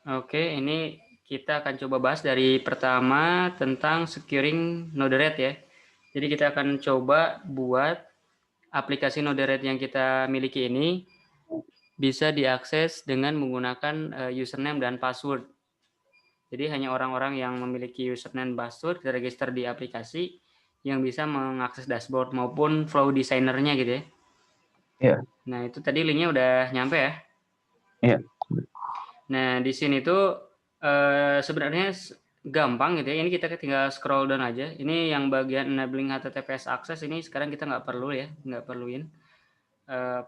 Oke, ini kita akan coba bahas dari pertama tentang securing Node-RED ya. Jadi kita akan coba buat aplikasi Node-RED yang kita miliki ini bisa diakses dengan menggunakan username dan password. Jadi hanya orang-orang yang memiliki username dan password terregister di aplikasi yang bisa mengakses dashboard maupun flow designer-nya gitu ya. Iya. Nah, itu tadi linknya udah nyampe ya. Iya. Nah, di sini tuh sebenarnya gampang gitu ya. Ini kita tinggal scroll down aja. Ini yang bagian enabling HTTPS access ini sekarang kita nggak perlu ya, nggak perluin.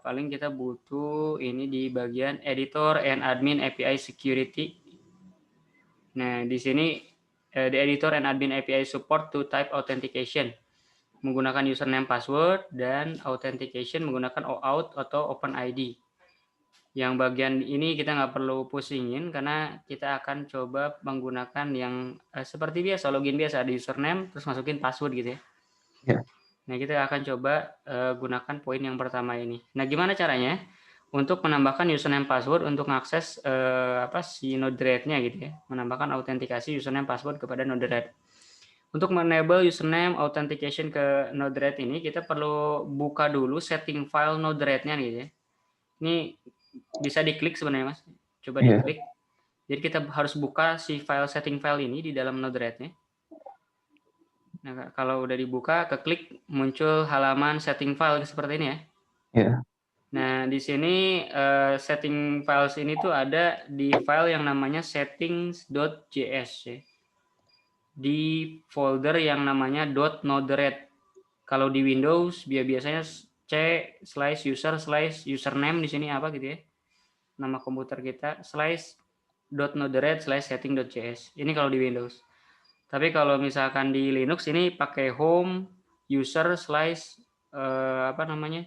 Paling kita butuh ini di bagian editor and admin API security. Nah, di sini the editor and admin API support two type authentication menggunakan username password dan authentication menggunakan OAuth atau OpenID. Yang bagian ini kita nggak perlu pusingin karena kita akan coba menggunakan yang seperti biasa, login biasa di username terus masukin password gitu ya. Iya. Nah, kita akan coba gunakan poin yang pertama ini. Nah, gimana caranya untuk menambahkan username password untuk mengakses si Node-RED-nya gitu ya, menambahkan autentikasi username password kepada Node-RED. Untuk menenable username authentication ke Node-RED ini kita perlu buka dulu setting file Node-RED-nya gitu ya. Ini bisa diklik sebenarnya Mas. Coba Iya. diklik. Jadi kita harus buka si file setting file ini di dalam Node-RED-nya. Nah, kalau udah dibuka, keklik muncul halaman setting file seperti ini ya. Iya. Nah, di sini setting files ini tuh ada di file yang namanya settings.js ya. Di folder yang namanya .node-red. Kalau di Windows biasanya c/user/username di sini apa gitu ya. Nama komputer kita /node-red/setting.js. Ini kalau di Windows. Tapi kalau misalkan di Linux ini pakai home user slash apa namanya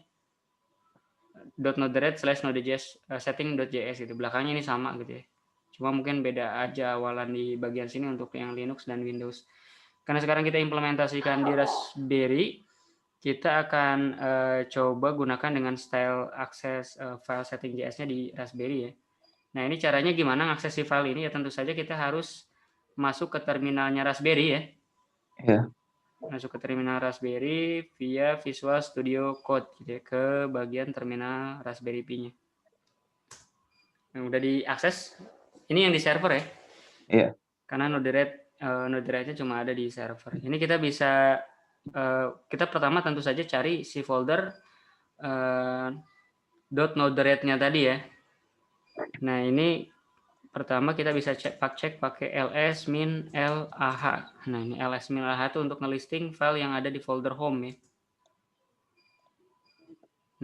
.node-red/node.js setting.js gitu. Belakangnya ini sama gitu ya. Cuma mungkin beda aja awalan di bagian sini untuk yang Linux dan Windows. Karena sekarang kita implementasikan di Raspberry, kita akan coba gunakan dengan style akses file setting.js-nya di Raspberry ya. Nah, ini caranya gimana ngakses si file ini ya, tentu saja kita harus masuk ke terminalnya Raspberry ya. Iya. Masuk ke terminal Raspberry via Visual Studio Code gitu ya, ke bagian terminal Raspberry Pi-nya. Nah, udah diakses. Ini yang di server ya. Iya. Karena Node-RED-nya cuma ada di server. Ini kita bisa kita pertama tentu saja cari si folder .node-red-nya tadi ya. Nah, ini pertama kita bisa cek pakai ls-lah. Nah, ini ls-lah itu untuk ngelisting file yang ada di folder home ya.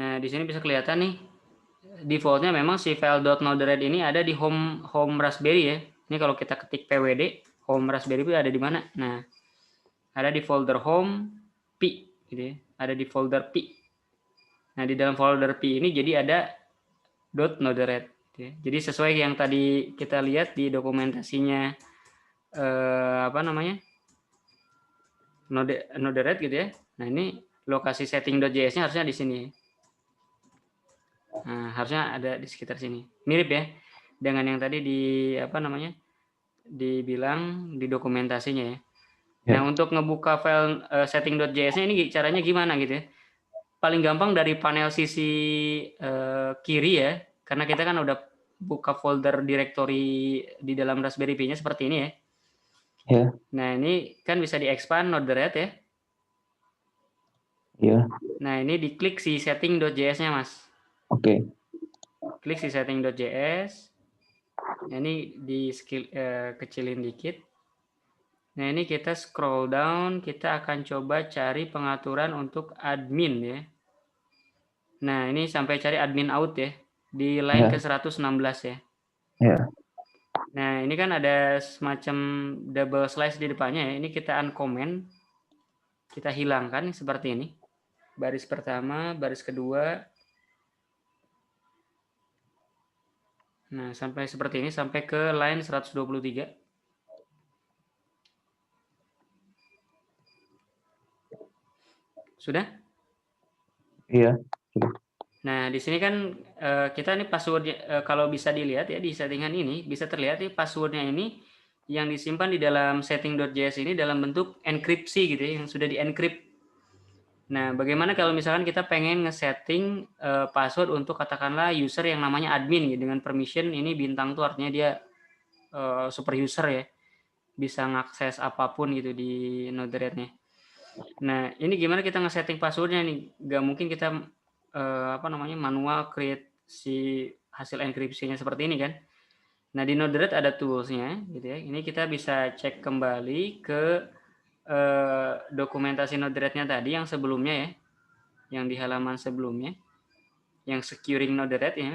Nah, di sini bisa kelihatan nih defaultnya memang si file .node-red ini ada di home Raspberry ya. Ini kalau kita ketik pwd home Raspberry itu ada di mana? Nah, ada di folder home pi gitu ya. Ada di folder pi. Nah, di dalam folder pi ini jadi ada .node-red gitu ya. Jadi sesuai yang tadi kita lihat di dokumentasinya apa namanya? Node-red gitu ya. Nah, ini lokasi setting.js-nya harusnya di sini. Nah, harusnya ada di sekitar sini. Mirip ya dengan yang tadi di apa namanya? Dibilang di dokumentasinya ya. Nah, Iya. untuk ngebuka file setting.js-nya ini caranya gimana gitu ya? Paling gampang dari panel sisi kiri ya, karena kita kan udah buka folder directory di dalam Raspberry Pi-nya seperti ini ya. Iya. Nah, ini kan bisa di-expand Node-RED ya. Iya. Nah, ini diklik si setting.js-nya, Mas. Oke. Klik si setting.js. Nah, ini kecilin dikit. Nah, ini kita scroll down, kita akan coba cari pengaturan untuk admin ya. Nah, ini sampai cari admin out ya, di line Iya. ke 116 ya. Iya. Nah, ini kan ada semacam double slash di depannya ya. Ini kita uncomment, kita hilangkan seperti ini. Baris pertama, baris kedua. Nah, sampai seperti ini, sampai ke line 123. Sudah? Iya. Sudah. Nah, di sini kan kita nih password kalau bisa dilihat ya di settingan ini bisa terlihat nih passwordnya ini yang disimpan di dalam setting.js ini dalam bentuk enkripsi gitu ya, yang sudah di-encrypt. Nah, bagaimana kalau misalkan kita pengen nge-setting password untuk katakanlah user yang namanya admin gitu, dengan permission ini bintang tuh artinya dia super user ya, bisa ngakses apapun gitu di Node-RED-nya. Nah, ini gimana kita nge-setting passwordnya nih? Gak mungkin kita manual create si hasil enkripsinya seperti ini kan? Nah, di Node-RED ada tools-nya gitu ya. Ini kita bisa cek kembali ke dokumentasi Node-RED-nya tadi yang sebelumnya ya, yang di halaman sebelumnya, yang securing Node-RED ya.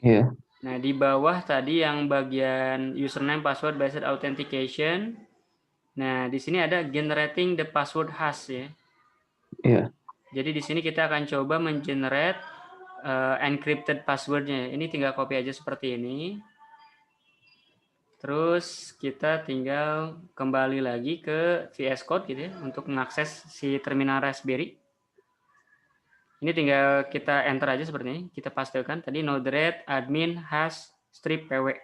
Iya. Nah, di bawah tadi yang bagian username password based authentication. Nah, di sini ada generating the password hash ya. Iya. Jadi di sini kita akan coba mengenerate encrypted passwordnya. Ini tinggal copy aja seperti ini. Terus kita tinggal kembali lagi ke VS Code gitu ya untuk mengakses si terminal Raspberry. Ini tinggal kita enter aja seperti ini. Kita pastekan tadi node-red admin hash strip pw.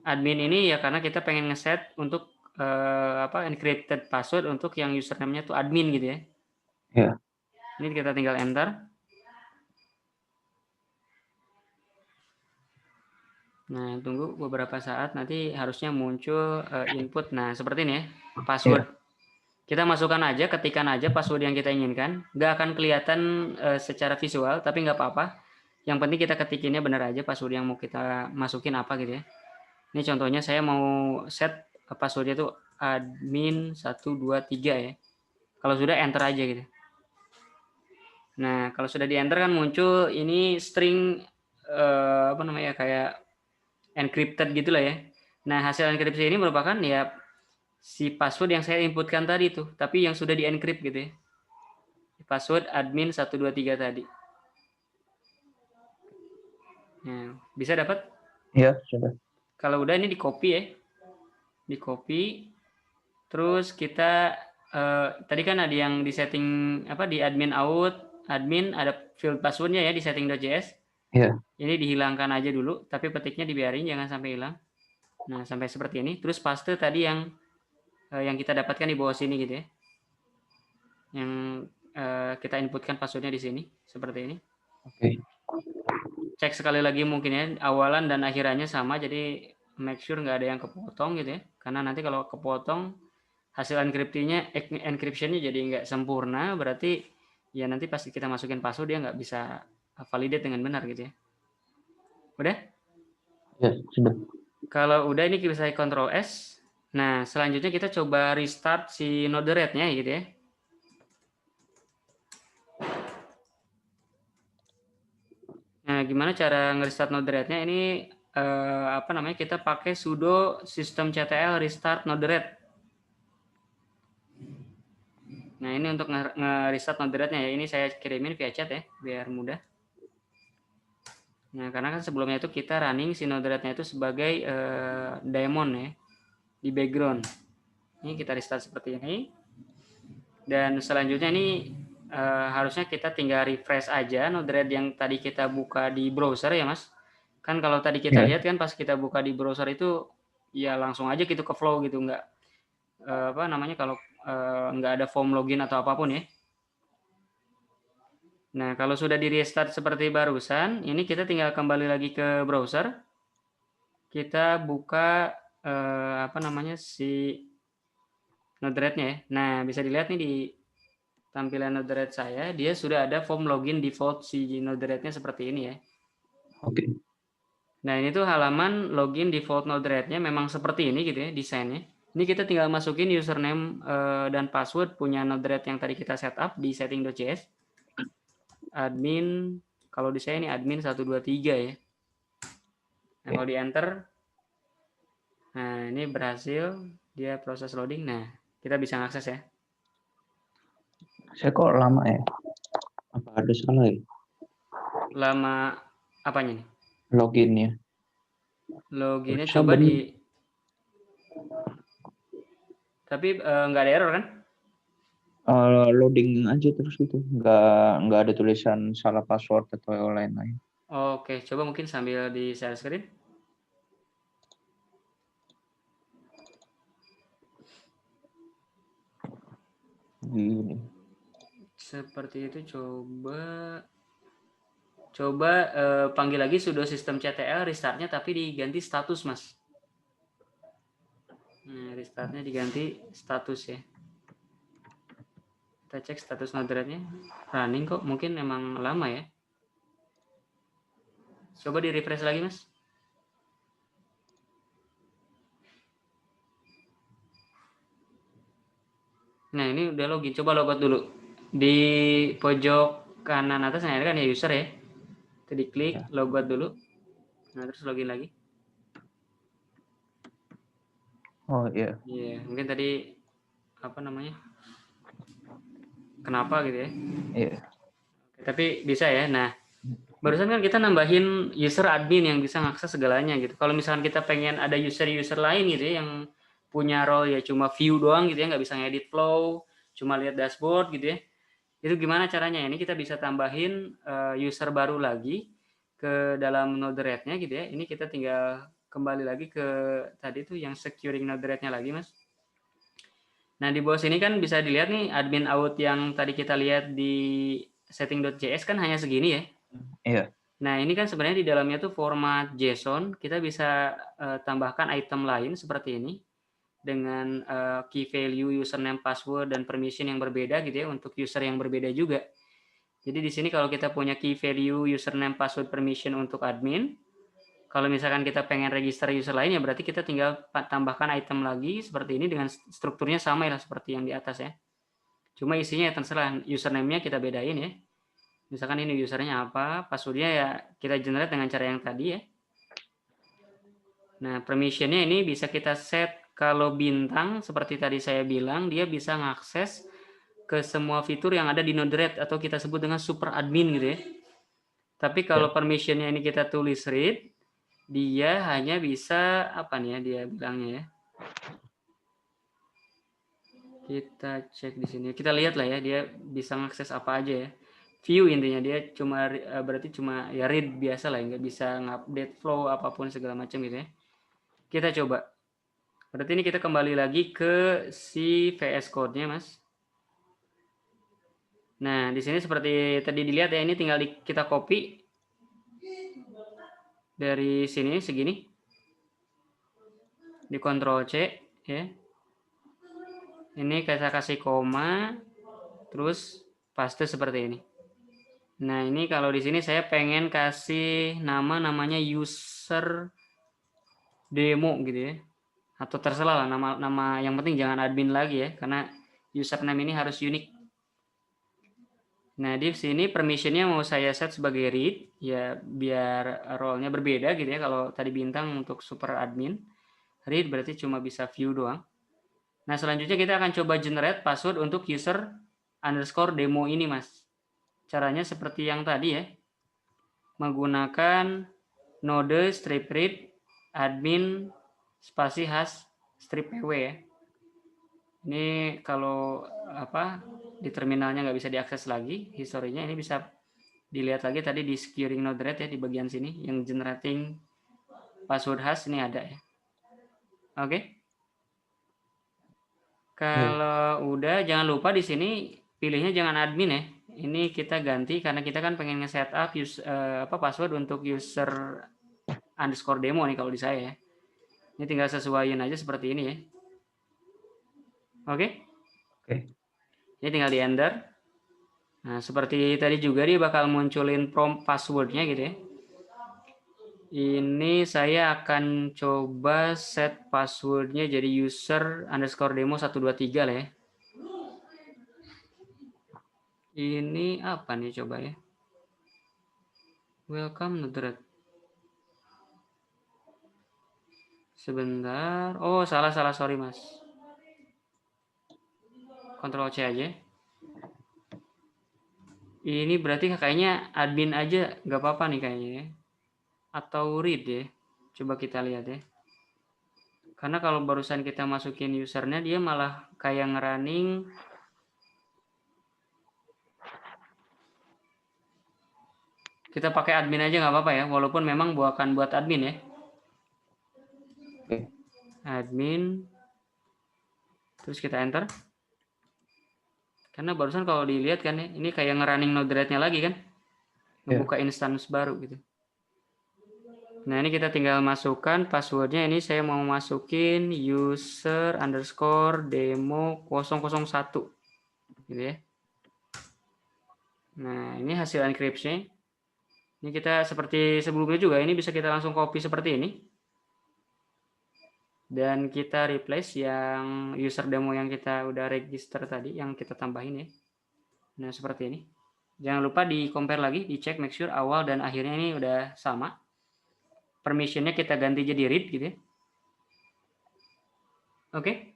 Admin ini ya karena kita pengen ngeset untuk encrypted password untuk yang username-nya tuh admin gitu ya. Iya. Ini kita tinggal enter. Nah, tunggu beberapa saat nanti harusnya muncul input. Nah, seperti ini ya, password. Iya. Kita masukkan aja, ketikkan aja password yang kita inginkan. Nggak akan kelihatan secara visual, tapi nggak apa-apa. Yang penting kita ketikinnya benar aja password yang mau kita masukin apa gitu ya. Ini contohnya saya mau set passwordnya itu admin 123 ya. Kalau sudah enter aja gitu. Nah, kalau sudah di enter kan muncul ini string kayak encrypted gitulah ya. Nah, hasil enkripsi ini merupakan ya si password yang saya inputkan tadi tuh, tapi yang sudah di-encrypt gitu ya. Password admin 123 tadi. Nah, bisa dapat? Iya, sudah. Kalau udah ini di-copy ya. Di-copy. Terus kita tadi kan ada yang di setting di admin out, admin ada field passwordnya ya di setting.js. Iya. Ini dihilangkan aja dulu, tapi petiknya dibiarin jangan sampai hilang. Nah, sampai seperti ini. Terus paste tadi yang kita dapatkan di bawah sini gitu ya. Yang kita inputkan passwordnya di sini seperti ini. Oke. Cek sekali lagi mungkin ya, awalan dan akhirannya sama, jadi make sure nggak ada yang kepotong gitu ya. Karena nanti kalau kepotong hasil encryptionnya jadi nggak sempurna, berarti ya nanti pasti kita masukin password dia nggak bisa validate dengan benar gitu ya. Udah? Ya, sudah. Kalau udah ini bisa Ctrl S. Nah, selanjutnya kita coba restart si Node-RED-nya gitu ya. Nah, gimana cara nge-restart Node-RED-nya? Ini kita pakai sudo systemctl restart Node-RED. Nah, ini untuk nge-restart Node-RED-nya ya. Ini saya kirimin via chat ya, biar mudah. Nah, karena kan sebelumnya itu kita running si Node-RED-nya itu sebagai daemon ya, di background. Ini kita restart seperti ini. Dan selanjutnya ini harusnya kita tinggal refresh aja Node-RED yang tadi kita buka di browser ya, Mas. Kan kalau tadi kita Iya. lihat kan pas kita buka di browser itu ya langsung aja gitu ke flow gitu, nggak kalau nggak ada form login atau apapun ya. Nah, kalau sudah di restart seperti barusan, ini kita tinggal kembali lagi ke browser. Kita buka si Node-RED-nya ya. Nah, bisa dilihat nih di tampilan Node-RED saya, dia sudah ada form login default si Node-RED-nya seperti ini ya. Oke. Nah, ini tuh halaman login default Node-RED-nya memang seperti ini gitu ya desainnya. Ini kita tinggal masukin username dan password punya Node-RED yang tadi kita setup di setting.js. Admin, kalau di saya ini admin 123 ya. Nah, kalau di enter, nah ini berhasil, dia proses loading. Nah, kita bisa akses ya. Saya kok lama ya? Apa ada salah ya? Lama apanya nih? Loginnya. Loginnya Saya coba di, tapi nggak ada error kan? loading aja terus gitu, nggak ada tulisan salah password atau lain-lain. Oke, coba mungkin sambil di share screen. Gini. Seperti itu, coba panggil lagi sudo system ctl restartnya tapi diganti status, Mas. Nah, restartnya diganti status ya. Kita cek status node-RED-nya running kok, mungkin emang lama ya. Coba di refresh lagi, Mas. Nah, ini udah login. Coba logout dulu. Di pojok kanan atas nah, ini kan ya user ya. Itu diklik, Ya. logout dulu. Nah, terus login lagi. Oh iya. Iya, mungkin tadi apa namanya? Kenapa gitu ya? Iya. Tapi bisa ya. Nah, barusan kan kita nambahin user admin yang bisa ngakses segalanya gitu. Kalau misalkan kita pengen ada user-user lain gitu ya yang punya role ya cuma view doang gitu ya, nggak bisa ngedit flow, cuma lihat dashboard gitu ya. Itu gimana caranya? Ini kita bisa tambahin user baru lagi ke dalam Node-RED-nya gitu ya. Ini kita tinggal kembali lagi ke tadi tuh yang securing Node-RED-nya lagi, Mas. Nah, di bawah sini kan bisa dilihat nih admin out yang tadi kita lihat di setting.js kan hanya segini ya. Iya. Nah, ini kan sebenarnya di dalamnya tuh format JSON, kita bisa tambahkan item lain seperti ini dengan key value, username, password, dan permission yang berbeda gitu ya untuk user yang berbeda juga. Jadi di sini kalau kita punya key value, username, password, permission untuk admin, kalau misalkan kita pengen register user lain ya berarti kita tinggal tambahkan item lagi seperti ini dengan strukturnya sama ya seperti yang di atas ya. Cuma isinya ya terserah, username-nya kita bedain ya. Misalkan ini usernya apa, passwordnya ya kita generate dengan cara yang tadi ya. Nah, permissionnya ini bisa kita set kalau bintang seperti tadi saya bilang, dia bisa ngakses ke semua fitur yang ada di Node-RED atau kita sebut dengan super admin gitu ya. Tapi kalau permissionnya ini kita tulis read, dia hanya bisa apa nih ya dia bilangnya ya. Kita cek di sini. Kita lihat lah ya dia bisa ngakses apa aja ya. View intinya dia cuma berarti cuma ya read biasa lah, nggak bisa ngupdate flow apapun segala macam gitu ya. Kita coba. Berarti ini kita kembali lagi ke si VS Code-nya, Mas. Nah, di sini seperti tadi dilihat ya, ini tinggal kita copy dari sini segini. Di Ctrl C ya. Ini kita kasih koma, terus paste seperti ini. Nah, ini kalau di sini saya pengen kasih namanya user demo gitu ya. Atau terserah lah nama yang penting jangan admin lagi ya, karena username ini harus unik. Nah, di sini permissionnya mau saya set sebagai read, ya biar role-nya berbeda gitu ya. Kalau tadi bintang untuk super admin, read berarti cuma bisa view doang. Nah, selanjutnya kita akan coba generate password untuk user underscore demo ini, Mas. Caranya seperti yang tadi ya. Menggunakan node strip read admin spasi hash strip pw ya. Ini kalau apa di terminalnya nggak bisa diakses lagi historinya, ini bisa dilihat lagi tadi di securing Node-RED ya di bagian sini yang generating password hash ini ada ya. Oke. Kalau udah jangan lupa di sini pilihnya jangan admin ya. Ini kita ganti karena kita kan pengen nge-setup password untuk user underscore demo nih kalau di saya ya. Ini tinggal sesuaiin aja seperti ini ya. Oke. Ini tinggal di enter. Nah, seperti tadi juga dia bakal munculin prompt passwordnya gitu ya. Ini saya akan coba set passwordnya jadi user underscore demo 123 lah ya. Ini apa nih coba ya. Welcome Node-RED. Sebentar. Oh, salah sorry Mas. Ctrl C aja. Ini berarti kayaknya admin aja nggak apa-apa nih kayaknya ya. Atau read ya. Coba kita lihat ya. Karena kalau barusan kita masukin usernya dia malah kayak ngerunning Kita pakai admin aja nggak apa-apa ya, walaupun memang bukan buat admin ya. Oke. Admin, terus kita enter. Karena barusan kalau dilihat kan ya, ini kayak ngerunning Node-RED-nya lagi kan, ngebuka instance baru gitu. Nah ini kita tinggal masukkan passwordnya. Ini saya mau masukin user underscore demo 001 gitu ya. Nah ini hasil enkripsi. Ini kita seperti sebelumnya juga, ini bisa kita langsung copy seperti ini. Dan kita replace yang user demo yang kita udah register tadi, yang kita tambahin ya. Nah seperti ini. Jangan lupa di compare lagi, dicek make sure awal dan akhirnya ini udah sama. Permissionnya kita ganti jadi read gitu ya. Oke.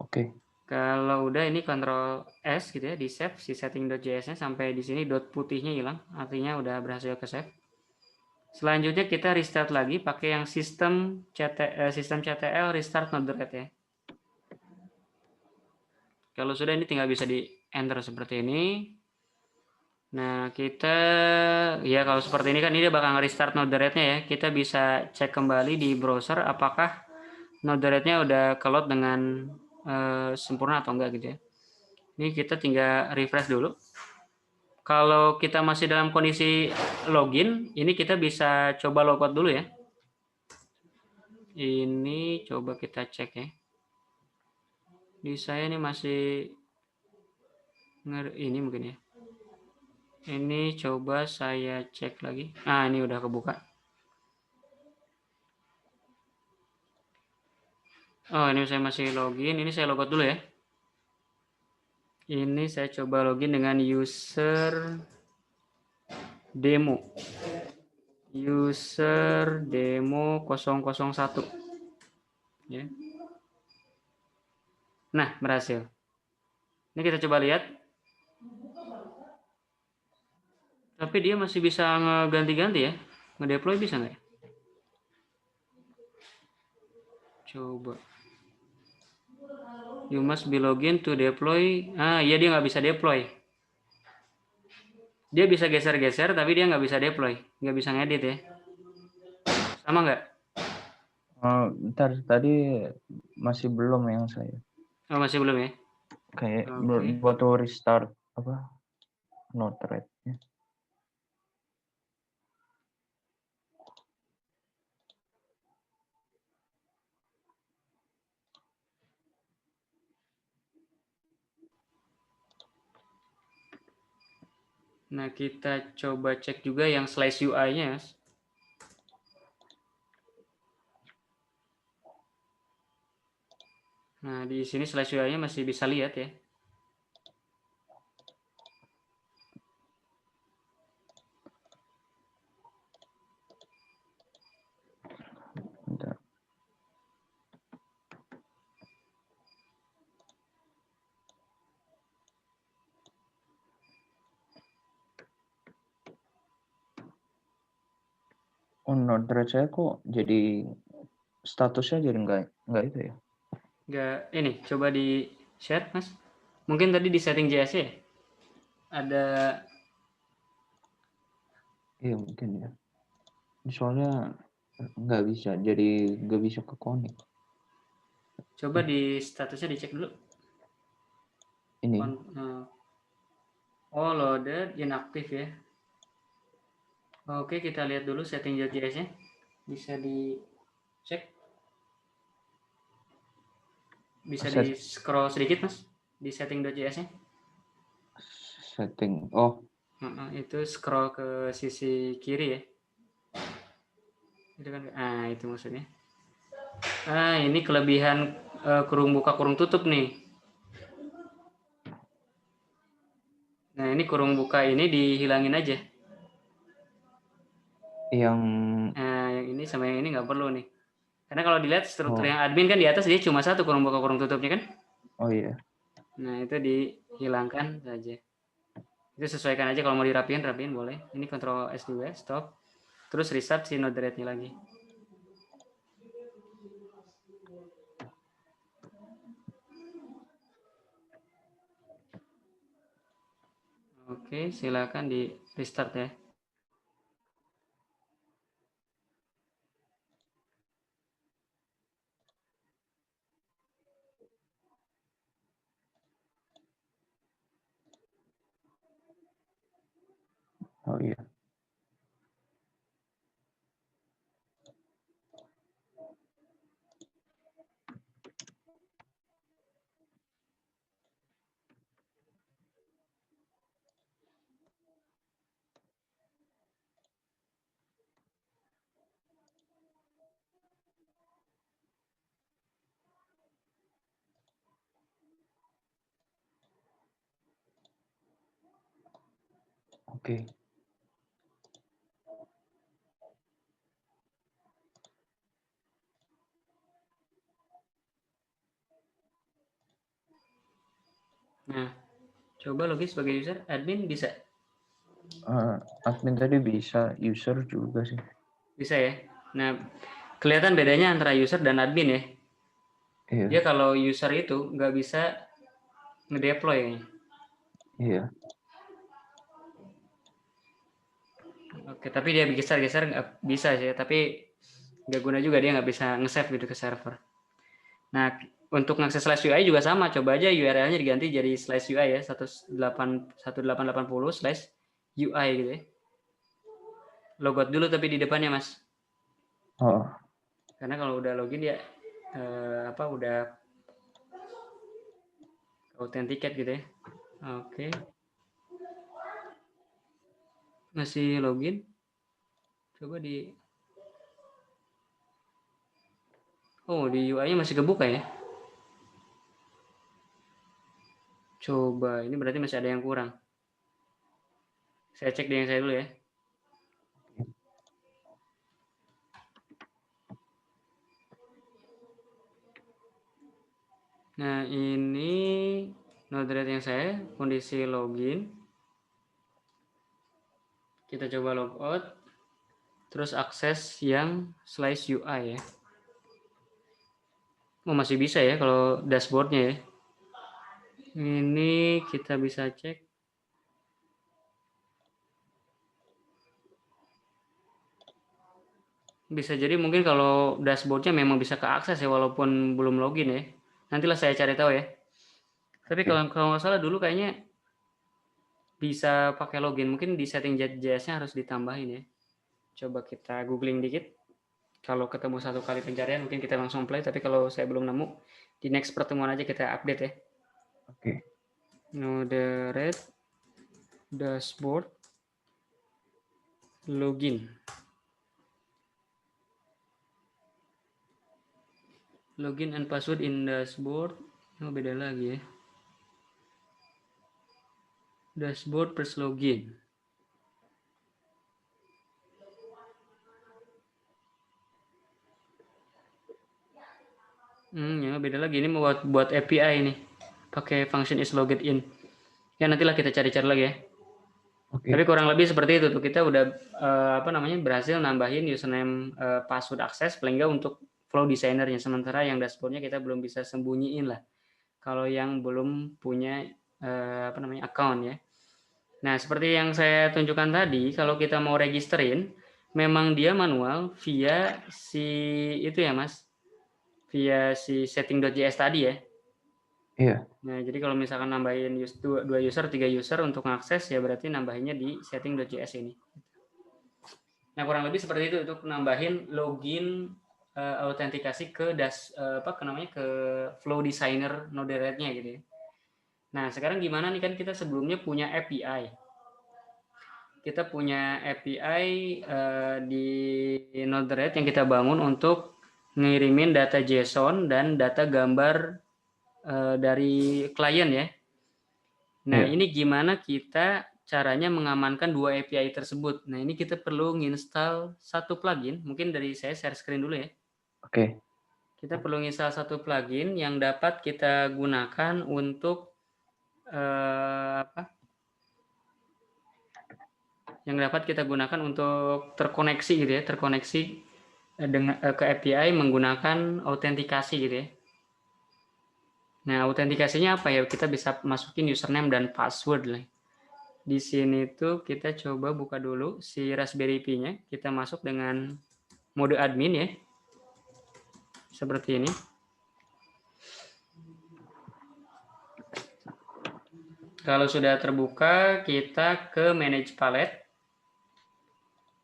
Oke. Kalau udah ini Ctrl S gitu ya, di save si setting.js-nya sampai di sini dot putihnya hilang, artinya udah berhasil ke save. Selanjutnya kita restart lagi pakai yang sistem CTL restart Node-RED ya. Kalau sudah ini tinggal bisa di enter seperti ini. Nah kita ya kalau seperti ini kan ini dia bakal restart Node-RED-nya ya. Kita bisa cek kembali di browser apakah Node-RED-nya udah keload dengan sempurna atau enggak gitu ya. Ini kita tinggal refresh dulu. Kalau kita masih dalam kondisi login, ini kita bisa coba logout dulu ya. Ini coba kita cek ya. Di saya ini masih ini mungkin ya. Ini coba saya cek lagi. Ah, ini udah kebuka. Oh, ini saya masih login. Ini saya logout dulu ya. Ini saya coba login dengan user demo. User demo 001. Ya. Nah, berhasil. Ini kita coba lihat. Tapi dia masih bisa ngeganti-ganti ya. Ngedeploy bisa nggak ya? Coba. You must be login to deploy. Ah, iya dia nggak bisa deploy. Dia bisa geser-geser, tapi dia nggak bisa deploy. Nggak bisa ngedit ya. Sama nggak? Bentar, tadi masih belum yang saya. Oh, masih belum ya? Kayak Oke. waktu restart apa Node-RED-nya. Nah, kita coba cek juga yang slash UI-nya. Nah, di sini slash UI-nya masih bisa lihat ya. Bentar. Oh, Node-RED saya kok jadi statusnya jadi nggak itu ya? Nggak, ini coba di share, Mas. Mungkin tadi di setting JS ya? Ada. Iya mungkin ya. Soalnya nggak bisa, jadi nggak bisa ke connect. Coba di statusnya dicek dulu. Ini. Oh, loaded, inaktif ya. Oke, kita lihat dulu setting JS-nya. Bisa dicek. Bisa di scroll sedikit, Mas, di setting.js-nya. Setting. Oh, Itu scroll ke sisi kiri ya. Itu kan, itu maksudnya. Ini kelebihan kurung buka kurung tutup nih. Nah, ini kurung buka ini dihilangin aja. yang Yang ini sama yang ini nggak perlu nih. Karena kalau dilihat struktur yang admin kan di atas dia cuma satu kurung buka kurung tutupnya kan. Oh iya. Nah, itu dihilangkan saja. Itu sesuaikan aja, kalau mau dirapiin boleh. Ini Ctrl S juga, stop. Terus restart si Node-RED-nya lagi. Oke, silakan di restart ya. Oke. Nah, coba login sebagai user, admin bisa? Admin tadi bisa, user juga sih. Bisa ya? Nah, kelihatan bedanya antara user dan admin ya? Iya. Dia kalau user itu nggak bisa ngedeploy ya. Iya. Oke, tapi dia geser-geser nggak bisa sih, tapi nggak guna juga, dia nggak bisa nge-save gitu ke server. Nah, untuk ngakses slash UI juga sama, coba aja URL-nya diganti jadi slash UI ya, 1880 slash UI gitu ya. Logout dulu tapi di depannya mas, Oh, karena kalau udah login ya udah authenticate gitu ya. Oke, masih login, coba di di UI-nya masih kebuka ya. Coba, ini berarti masih ada yang kurang. Saya cek di yang saya dulu ya. Nah, ini Node-RED yang saya, kondisi login. Kita coba logout, terus akses yang slash UI ya. Masih bisa ya kalau dashboardnya ya. Ini kita bisa cek. Bisa jadi mungkin kalau dashboardnya memang bisa keakses ya walaupun belum login ya. Nantilah saya cari tahu ya. Tapi kalau nggak salah dulu kayaknya bisa pakai login. Mungkin di setting JS-nya harus ditambahin ya. Coba kita googling dikit. Kalau ketemu satu kali pencarian mungkin kita langsung play. Tapi kalau saya belum nemu, di next pertemuan aja kita update ya. oke. Node-RED dashboard login. Login and password in dashboard. Beda lagi ya. Dashboard plus login. Ya beda lagi. Ini buat API ini. Pakai function is logged in. Ya nantilah kita cari-cari lagi ya. Oke. Tapi kurang lebih seperti itu tuh. Kita udah berhasil nambahin username password akses paling enggak untuk flow designernya. Sementara yang dashboardnya kita belum bisa sembunyiin lah. Kalau yang belum punya account ya. Nah, seperti yang saya tunjukkan tadi, kalau kita mau registerin, memang dia manual via si itu ya, Mas. Via si setting.js tadi ya. Iya. Nah, jadi kalau misalkan nambahin 2 user, 3 user untuk mengakses ya berarti nambahinnya di setting.js ini. Nah, kurang lebih seperti itu untuk nambahin login autentikasi ke ke flow designer Node-RED-nya gitu ya. Nah, sekarang gimana nih kan kita sebelumnya punya API. Kita punya API di Node-RED yang kita bangun untuk ngirimin data JSON dan data gambar dari klien ya. Nah, Iya. ini gimana kita caranya mengamankan dua API tersebut. Nah, ini kita perlu nginstal satu plugin. Mungkin dari saya share screen dulu ya. Oke. Kita perlu nginstal satu plugin yang dapat kita gunakan untuk terkoneksi gitu ya, terkoneksi ke API menggunakan autentikasi gitu ya. Nah, autentikasinya apa ya? Kita bisa masukin username dan password lah. Di sini tuh kita coba buka dulu si Raspberry Pi-nya. Kita masuk dengan mode admin ya. Seperti ini. Kalau sudah terbuka, kita ke manage palette.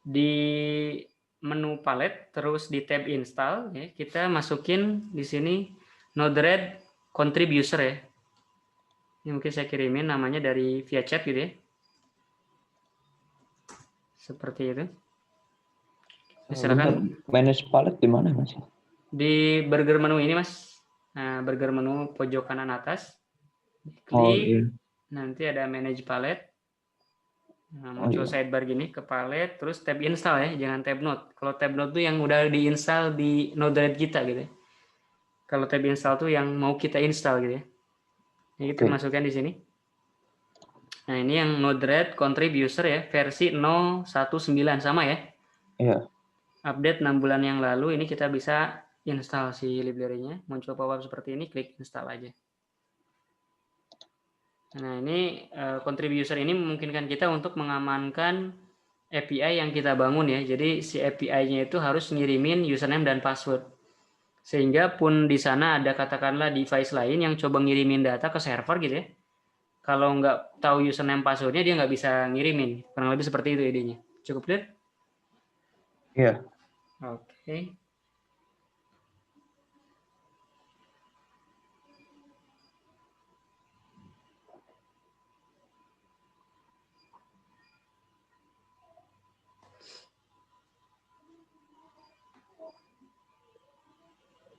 Di menu palette, terus di tab install ya, kita masukin di sini Node-RED contributor ya. Ini mungkin saya kirimin namanya dari via chat gitu ya. Seperti itu. Silakan. Manage palette di mana, Mas? Di burger menu ini, Mas. Nah, burger menu pojok kanan atas. Oh, Klik, iya. nanti ada manage palette. Nah, Oh muncul iya. sidebar gini ke palet, terus tab install ya, jangan tab node. Kalau tab node tuh yang udah diinstal di Node-RED kita gitu ya. Kalau tab install tuh yang mau kita install gitu ya. Ini kita Oke. masukkan di sini. Nah, ini yang Node-RED contrib user ya, versi 0.19 sama ya. Iya. Update 6 bulan yang lalu, ini kita bisa install si library-nya. Muncul pop-up seperti ini, klik install aja. Nah, ini contributor ini memungkinkan kita untuk mengamankan API yang kita bangun ya. Jadi si API-nya itu harus ngirimin username dan password. Sehingga pun di sana ada katakanlah device lain yang coba ngirimin data ke server gitu ya. Kalau nggak tahu username passwordnya dia nggak bisa ngirimin. Kurang lebih seperti itu idenya. Cukup clear? Iya. Oke.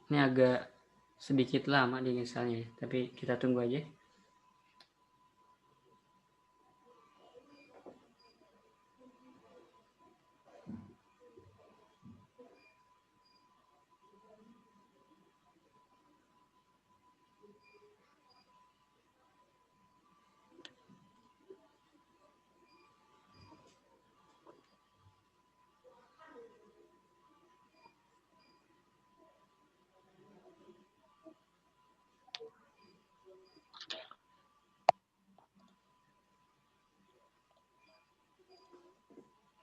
Ini agak sedikit lama di misalnya, tapi kita tunggu aja.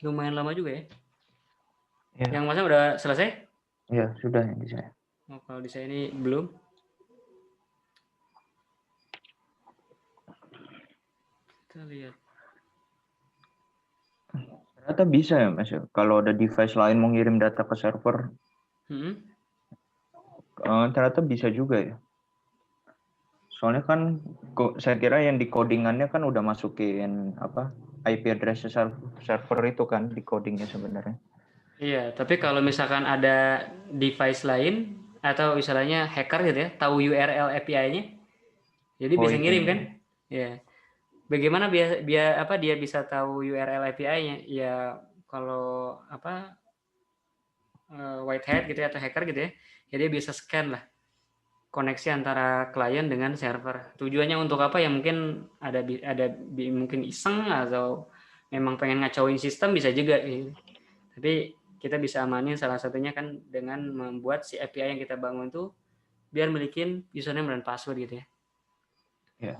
Lumayan lama juga ya. Iya. Yang masnya udah selesai? Iya, sudah yang di saya. Oh, kalau di saya ini belum. Kita lihat. Ternyata bisa ya Mas ya. Kalau ada device lain mau ngirim data ke server, ternyata bisa juga ya. Soalnya kan saya kira yang di codingannya kan udah masukin apa IP address server itu kan di codingnya sebenarnya. Iya, tapi kalau misalkan ada device lain atau misalnya hacker gitu ya, tahu URL API-nya, jadi Oh bisa iya. ngirim kan? Ya. Bagaimana biar apa dia bisa tahu URL API-nya? Ya kalau apa white hat gitu ya, atau hacker gitu ya, ya dia bisa scan lah koneksi antara klien dengan server. Tujuannya untuk apa ya? Mungkin mungkin iseng atau memang pengen ngacauin sistem bisa juga gitu. Tapi kita bisa amanin salah satunya kan dengan membuat si API yang kita bangun tuh biar milikin username dan password gitu ya. Ya.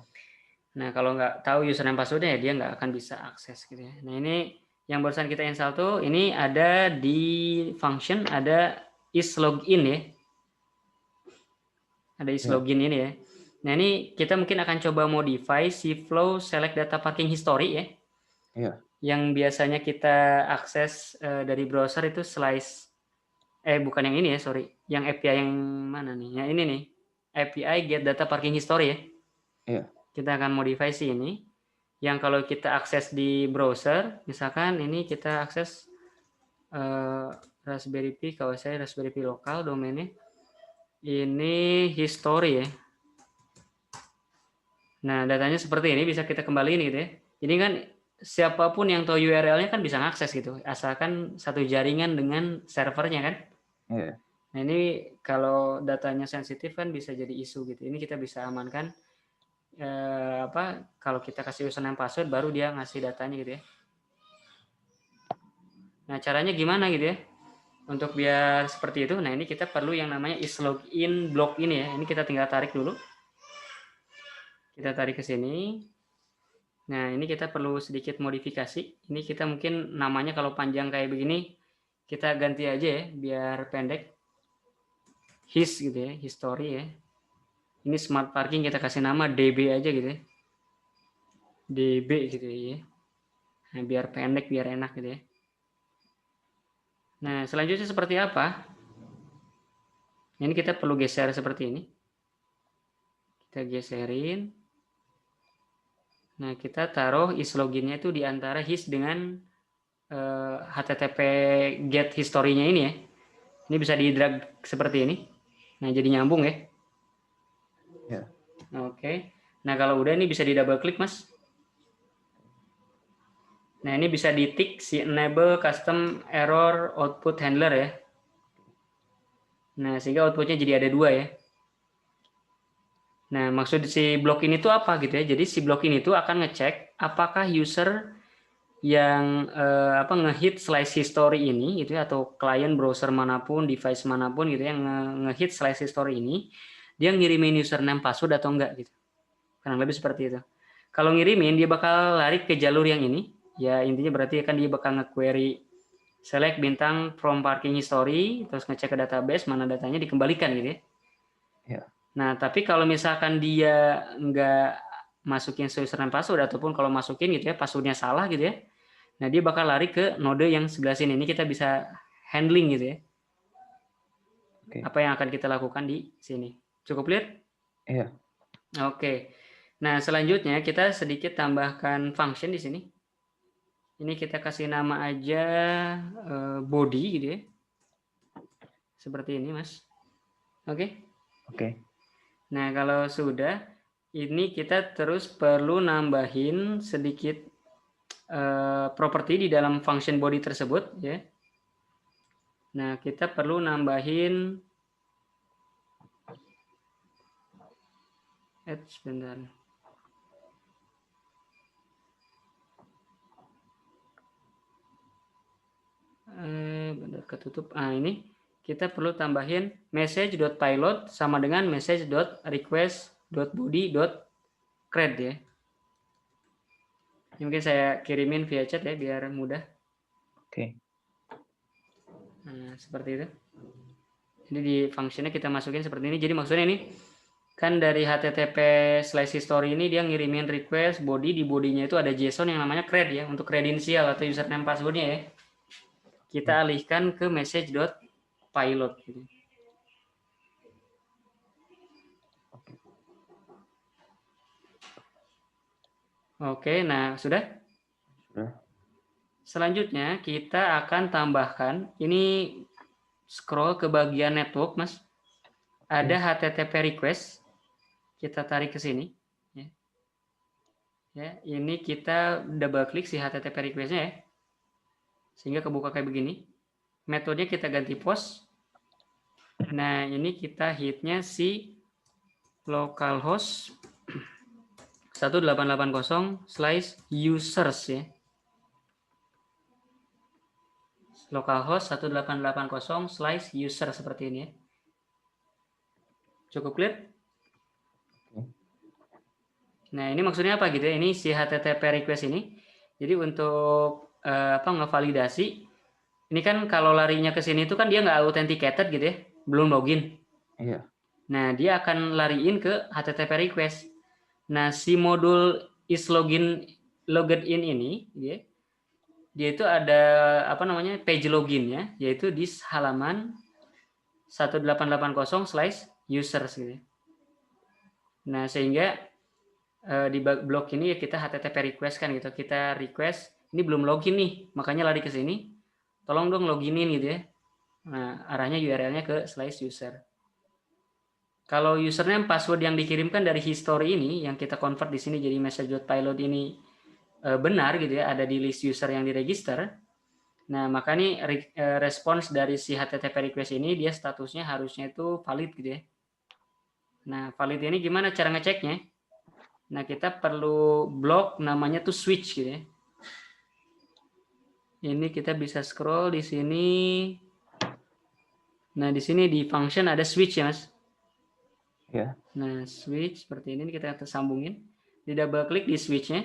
Nah, kalau nggak tahu username passwordnya ya dia nggak akan bisa akses gitu ya. Nah, ini yang barusan kita install tuh ini ada di function ada is login ya. Ada is Ya. login ini ya. Nah, ini kita mungkin akan coba modify si flow select data parking history ya. Iya. Yang biasanya kita akses dari browser itu slice bukan yang ini ya, sorry. Yang API yang mana nih? Yang ini nih. API get data parking history ya. Iya. Kita akan modify sih ini. Yang kalau kita akses di browser, misalkan ini kita akses Raspberry Pi, kalau saya Raspberry Pi lokal domainnya. Ini history ya. Nah, datanya seperti ini bisa kita kembaliin gitu ya. Jadi kan siapapun yang tahu URL-nya kan bisa ngakses gitu, asalkan satu jaringan dengan servernya kan. Iya. Nah, ini kalau datanya sensitif kan bisa jadi isu gitu. Ini kita bisa amankan kalau kita kasih username password baru dia ngasih datanya gitu ya. Nah, caranya gimana gitu ya? Untuk biar seperti itu, nah ini kita perlu yang namanya is login block ini ya. Ini kita tinggal tarik dulu. Kita tarik ke sini. Nah, ini kita perlu sedikit modifikasi. Ini kita mungkin namanya kalau panjang kayak begini, kita ganti aja ya, biar pendek. His gitu ya, history ya. Ini smart parking kita kasih nama DB aja gitu ya. DB gitu ya. Nah, biar pendek, biar enak gitu ya. Nah, selanjutnya seperti apa? Ini kita perlu geser seperti ini. Kita geserin. Nah, kita taruh is loginnya itu di antara his dengan HTTP get history-nya ini ya. Ini bisa di drag seperti ini. Nah, jadi nyambung ya. Ya. Oke. Nah, kalau udah ini bisa di double klik, Mas. Nah, ini bisa ditik si enable custom error output handler ya. Nah, sehingga outputnya jadi ada 2 ya. Nah, maksud si blok ini tuh apa gitu ya. Jadi si blok ini tuh akan ngecek apakah user yang ngehit slice history ini gitu ya, atau klien browser manapun, device manapun gitu ya, yang ngehit slice history ini, dia ngirimin username password atau enggak gitu. Kurang lebih seperti itu. Kalau ngirimin, dia bakal lari ke jalur yang ini. Ya, intinya berarti kan dia bakal nge-query select bintang from parking history, terus ngecek ke database, mana datanya dikembalikan gitu ya. Ya. Nah, tapi kalau misalkan dia nggak masukin username password, ataupun kalau masukin gitu ya, passwordnya salah gitu ya, nah dia bakal lari ke node yang sebelah sini. Ini kita bisa handling gitu ya. Oke. Apa yang akan kita lakukan di sini. Cukup clear? Iya. Oke. Nah, selanjutnya kita sedikit tambahkan function di sini. Ini kita kasih nama aja body gitu ya. Seperti ini, Mas. Oke. Oke. Nah, kalau sudah, ini kita terus perlu nambahin sedikit properti di dalam function body tersebut ya. Nah, kita perlu nambahin sebentar. Benar ketutup. Ini kita perlu tambahin message.payload sama dengan message.request.body.create ya. Ini mungkin saya kirimin via chat ya biar mudah. Oke. Nah, seperti itu. Jadi di functionnya kita masukin seperti ini. Jadi maksudnya ini kan dari HTTP slash history ini dia ngirimin request body, di bodinya itu ada JSON yang namanya cred ya, untuk kredensial atau username passwordnya ya. Kita alihkan ke message.payload gitu. Oke, nah sudah? Sudah. Selanjutnya kita akan tambahkan, ini scroll ke bagian network, Mas. Ada HTTP request. Kita tarik ke sini. Ya, ini kita double klik si HTTP request-nya ya. Sehingga kebuka kayak begini. Metodenya kita ganti post. Nah, ini kita hitnya si localhost 1880/users ya. Localhost 1880/user seperti ini ya. Cukup clear? Nah, ini maksudnya apa gitu ya? Ini si HTTP request ini. Jadi untuk ngevalidasi, ini kan kalau larinya ke sini itu kan dia nggak authenticated gitu ya, belum login. Iya. Nah, dia akan lariin ke HTTP request. Nah, si modul is logged in ini, dia itu ada page loginnya, yaitu di halaman 1880/users gitu. Nah, sehingga di blok ini ya kita HTTP request kan gitu. Kita request, ini belum login nih, makanya lari ke sini. Tolong dong loginin gitu ya. Nah, arahnya URL-nya ke /user. Kalau username password yang dikirimkan dari history ini yang kita convert di sini jadi message.payload ini benar gitu ya, ada di list user yang diregister. Nah, maka nih respons dari si HTTP request ini dia statusnya harusnya itu valid gitu ya. Nah, valid ini gimana cara ngeceknya? Nah, kita perlu blok namanya tuh switch gitu ya. Ini kita bisa scroll di sini. Nah, di sini di function ada switch ya, Mas. Ya. Nah, switch seperti ini kita sambungin. Di double klik di switch-nya.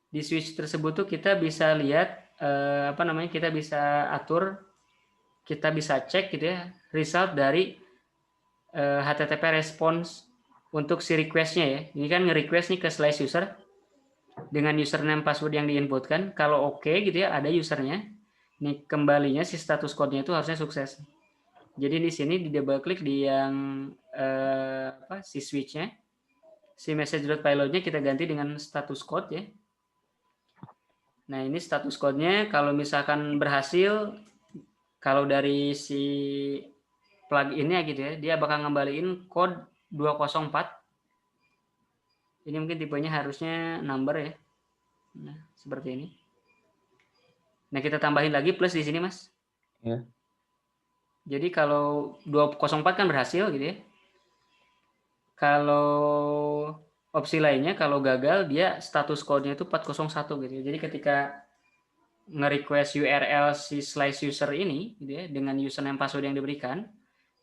Di switch tersebut tuh kita bisa lihat kita bisa atur, kita bisa cek gitu ya result dari HTTP response untuk si request-nya ya. Ini kan nge-request nih ke /user dengan username password yang diinputkan. Kalau oke gitu ya, ada usernya. Nih kembalinya si status code-nya itu harusnya sukses. Jadi di sini di double klik di yang si switch-nya, si message.payload-nya kita ganti dengan status code ya. Nah, ini status code-nya kalau misalkan berhasil, kalau dari si plugin-nya gitu ya, dia bakal ngembaliin code 204. Ini mungkin tipenya harusnya number ya. Nah, seperti ini. Nah, kita tambahin lagi plus di sini, Mas. Ya. Jadi kalau 204 kan berhasil gitu ya. Kalau opsi lainnya kalau gagal dia status code-nya itu 401 gitu ya. Jadi ketika nge-request URL si slice user ini gitu ya dengan username password yang diberikan,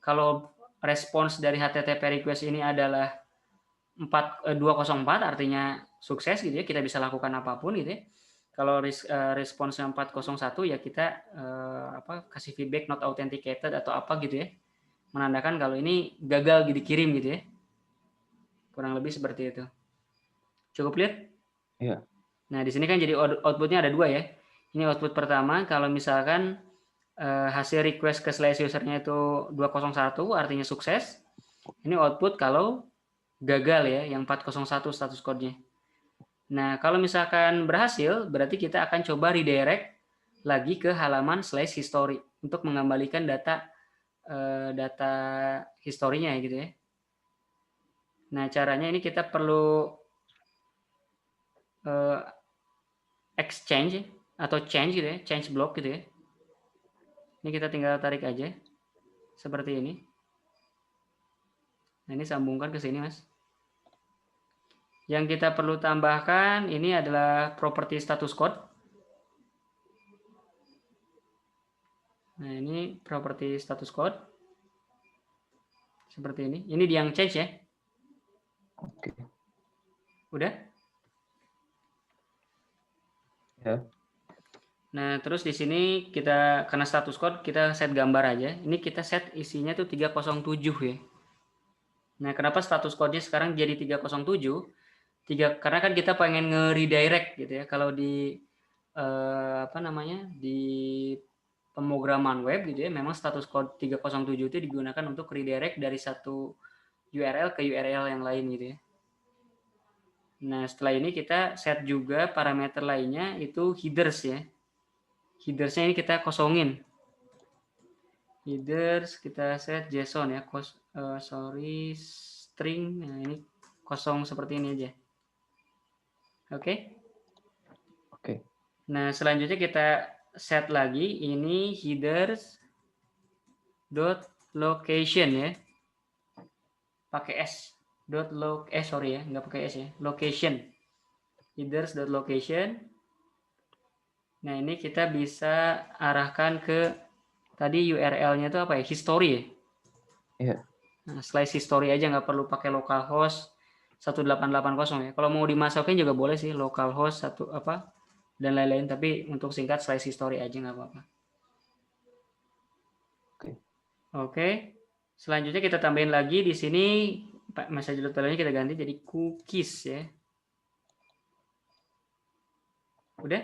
kalau respons dari HTTP request ini adalah 204 artinya sukses gitu ya, kita bisa lakukan apapun gitu ya. Kalau responsnya 401 ya kita kasih feedback not authenticated atau apa gitu ya. Menandakan kalau ini gagal dikirim gitu ya. Kurang lebih seperti itu. Cukup lihat? Iya. Nah, di sini kan jadi outputnya ada 2 ya. Ini output pertama kalau misalkan hasil request ke slice usernya itu 201 artinya sukses. Ini output kalau gagal ya, yang 401 status code-nya. Nah, kalau misalkan berhasil, berarti kita akan coba redirect lagi ke halaman slice history untuk mengembalikan data historinya gitu ya. Nah, caranya ini kita perlu exchange atau change gitu ya, change block gitu ya. Ini kita tinggal tarik aja seperti ini. Nah, ini sambungkan ke sini, Mas. Yang kita perlu tambahkan ini adalah properti status code. Nah, ini properti status code. Seperti ini. Ini yang change ya. Oke. Udah? Ya. Nah, terus di sini kita karena status code kita set gambar aja. Ini kita set isinya tuh 307 ya. Nah, kenapa status code-nya sekarang jadi 307? Karena kan kita pengen nge-redirect gitu ya. Kalau di di pemrograman web gitu ya, memang status code 307 itu digunakan untuk redirect dari satu URL ke URL yang lain gitu ya. Nah, setelah ini kita set juga parameter lainnya itu headers ya. Headers-nya ini kita kosongin. Headers kita set JSON ya, string. Nah, ini kosong seperti ini aja. Oke. Oke. Nah, selanjutnya kita set lagi ini headers dot location ya. Pakai s. Sorry ya, nggak pakai s ya. Location. Headers dot location. Nah, ini kita bisa arahkan ke tadi URL-nya itu apa ya? History ya. Iya. Nah, slice history aja, nggak perlu pakai localhost 1880 ya. Kalau mau dimasukin juga boleh sih localhost dan lain-lain, tapi untuk singkat slice history aja nggak apa-apa. Oke. Selanjutnya kita tambahin lagi di sini message.value-nya kita ganti jadi cookies ya. Udah?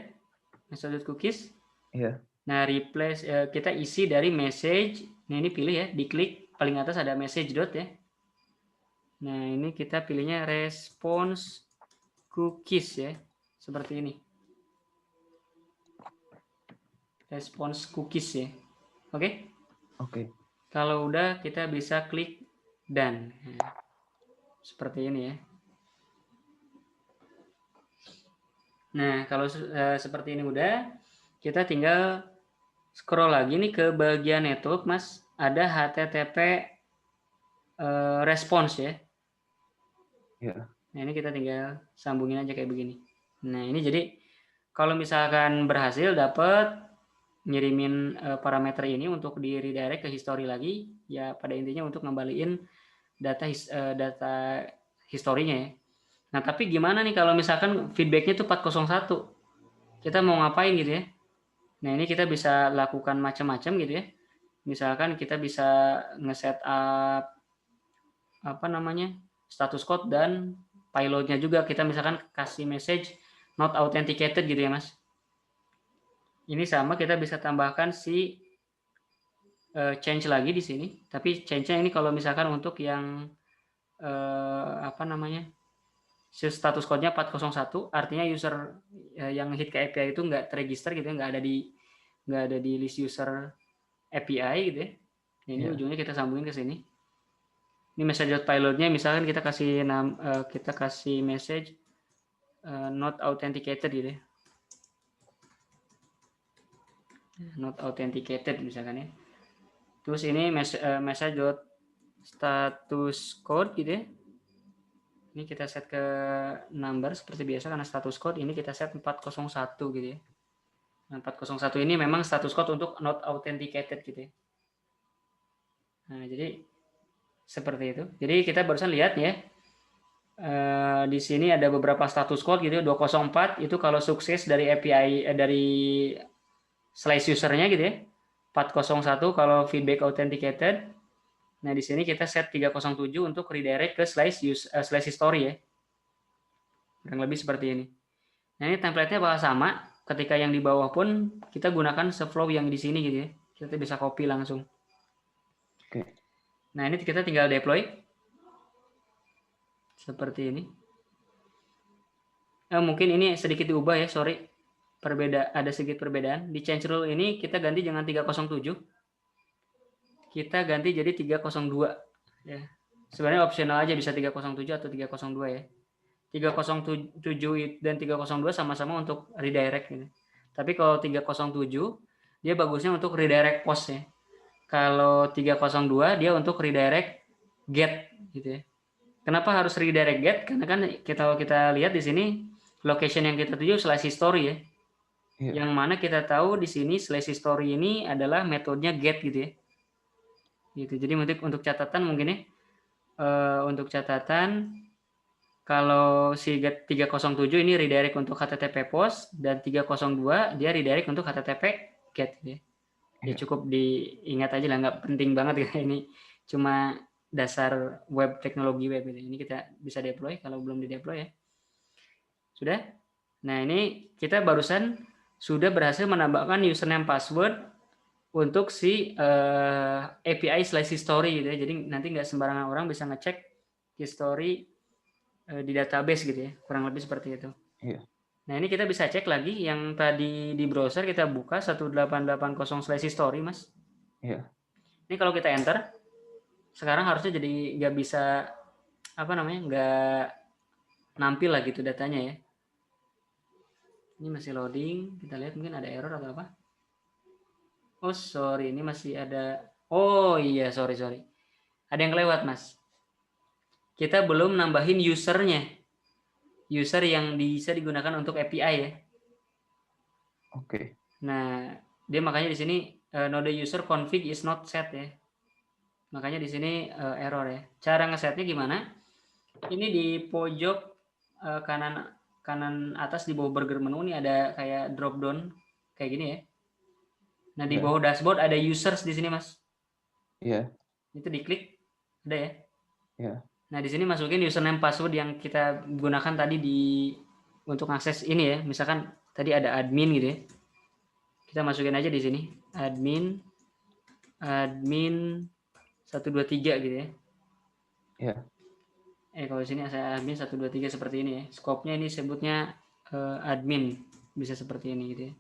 Message.cookies. Iya. Nah, replace kita isi dari message. Nah, ini pilih ya, diklik paling atas ada message dot ya. Nah, ini kita pilihnya response cookies ya. Seperti ini. Response cookies ya. Oke? Oke. Kalau udah kita bisa klik done. Nah, seperti ini ya. Nah, kalau seperti ini udah, kita tinggal scroll lagi nih ke bagian network, Mas. Ada HTTP response ya. Ya. Nah, ini kita tinggal sambungin aja kayak begini. Nah, ini jadi kalau misalkan berhasil dapat ngirimin parameter ini untuk di redirect ke history lagi, ya pada intinya untuk ngembaliin data historinya ya. Nah, tapi gimana nih kalau misalkan feedbacknya itu 401? Kita mau ngapain gitu ya? Nah, ini kita bisa lakukan macam-macam gitu ya. Misalkan kita bisa nge-set up status code dan payloadnya juga. Kita misalkan kasih message not authenticated gitu ya, Mas. Ini sama kita bisa tambahkan si change lagi di sini. Tapi change-nya ini kalau misalkan untuk yang status code-nya 401, artinya user yang hit ke API itu nggak terregister gitu ya, nggak ada di list user API gitu ya. Nah, ini ujungnya kita sambungin ke sini. Ini message.payload-nya misalkan kita kasih message not authenticated gitu ya. not authenticated misalkan ya. Terus ini message.status code gitu ya. Ini kita set ke number seperti biasa karena status code ini kita set 401 gitu ya. Nah, 401 ini memang status code untuk not authenticated gitu ya. Nah, jadi seperti itu. Jadi kita barusan lihat ya. Di sini ada beberapa status code gitu ya. 204 itu kalau sukses dari API dari slice usernya gitu ya. 401 kalau feedback authenticated. Nah, di sini kita set 307 untuk redirect ke slice history ya. Kurang lebih seperti ini. Nah, ini template-nya bakal sama. Ketika yang di bawah pun kita gunakan flow yang di sini gitu ya. Kita bisa copy langsung. Oke. Nah, ini kita tinggal deploy. Seperti ini. Mungkin ini sedikit diubah ya, sorry. Ada sedikit perbedaan. Di change rule ini kita ganti jangan 307. Kita ganti jadi 302 ya. Sebenarnya optional aja bisa 307 atau 302 ya. 307 dan 302 sama-sama untuk redirect gitu. Tapi kalau 307 dia bagusnya untuk redirect post ya. Kalau 302 dia untuk redirect get gitu ya. Kenapa harus redirect get? Karena kan kita lihat di sini location yang kita tuju slash history ya. Yeah. Yang mana kita tahu di sini slash history ini adalah metodenya get gitu ya. Gitu. Jadi untuk catatan mungkin ya. Untuk catatan kalau si get 307 ini redirect untuk HTTP post dan 302 dia redirect untuk HTTP get gitu ya. Ya cukup diingat aja lah, nggak penting banget ya, ini cuma dasar web teknologi web gitu. Ini kita bisa deploy kalau belum di deploy ya. Sudah? Nah, ini kita barusan sudah berhasil menambahkan username password untuk si API slash history gitu ya. Jadi nanti nggak sembarangan orang bisa ngecek history di database gitu ya. Kurang lebih seperti itu. Iya. Nah, ini kita bisa cek lagi yang tadi di browser kita buka 1880/history, Mas. Iya. Ini kalau kita enter, sekarang harusnya jadi nggak bisa nggak nampil lah gitu datanya ya. Ini masih loading, kita lihat mungkin ada error atau apa. Oh sorry, ini masih ada. Oh iya sorry. Ada yang kelewat Mas. Kita belum nambahin usernya. User yang bisa digunakan untuk API ya. Oke. Nah, dia makanya di sini node user config is not set ya. Makanya di sini error ya. Cara ngesetnya gimana? Ini di pojok kanan atas di bawah burger menu ini ada kayak drop down kayak gini ya. Nah, di bawah dashboard ada users di sini, Mas. Iya. Itu diklik, ada ya. Iya. Nah, di sini masukin username password yang kita gunakan tadi untuk akses ini ya. Misalkan tadi ada admin gitu ya. Kita masukin aja di sini, admin 123 gitu ya. Iya. Kalau di sini saya admin 123 seperti ini ya. Scope-nya ini sebutnya admin, bisa seperti ini gitu ya.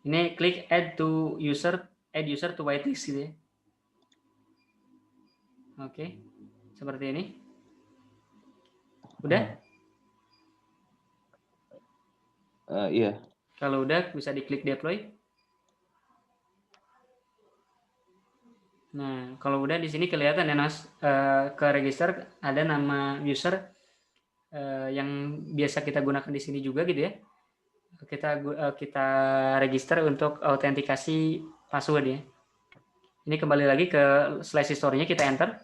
Ini klik add user to whitelist gitu ya. Oke. Seperti ini. Udah? Iya. Kalau udah bisa diklik deploy. Nah, kalau udah di sini kelihatan ya Mas, ke register ada nama user yang biasa kita gunakan di sini juga gitu ya. Kita register untuk autentikasi password ya. Ini kembali lagi ke slash history-nya, kita enter.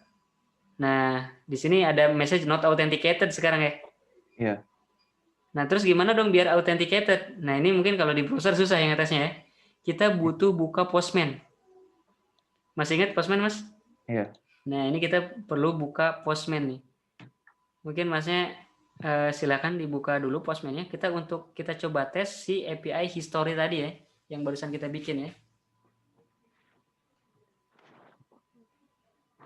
Nah, di sini ada message not authenticated sekarang ya. Iya. Nah, terus gimana dong biar authenticated? Nah, ini mungkin kalau di browser susah yang ngetesnya ya. Kita butuh buka Postman. Masih ingat Postman, Mas? Iya. Nah, ini kita perlu buka Postman nih. Mungkin Masnya silakan dibuka dulu Postman-nya. Kita coba tes si API history tadi ya, yang barusan kita bikin ya.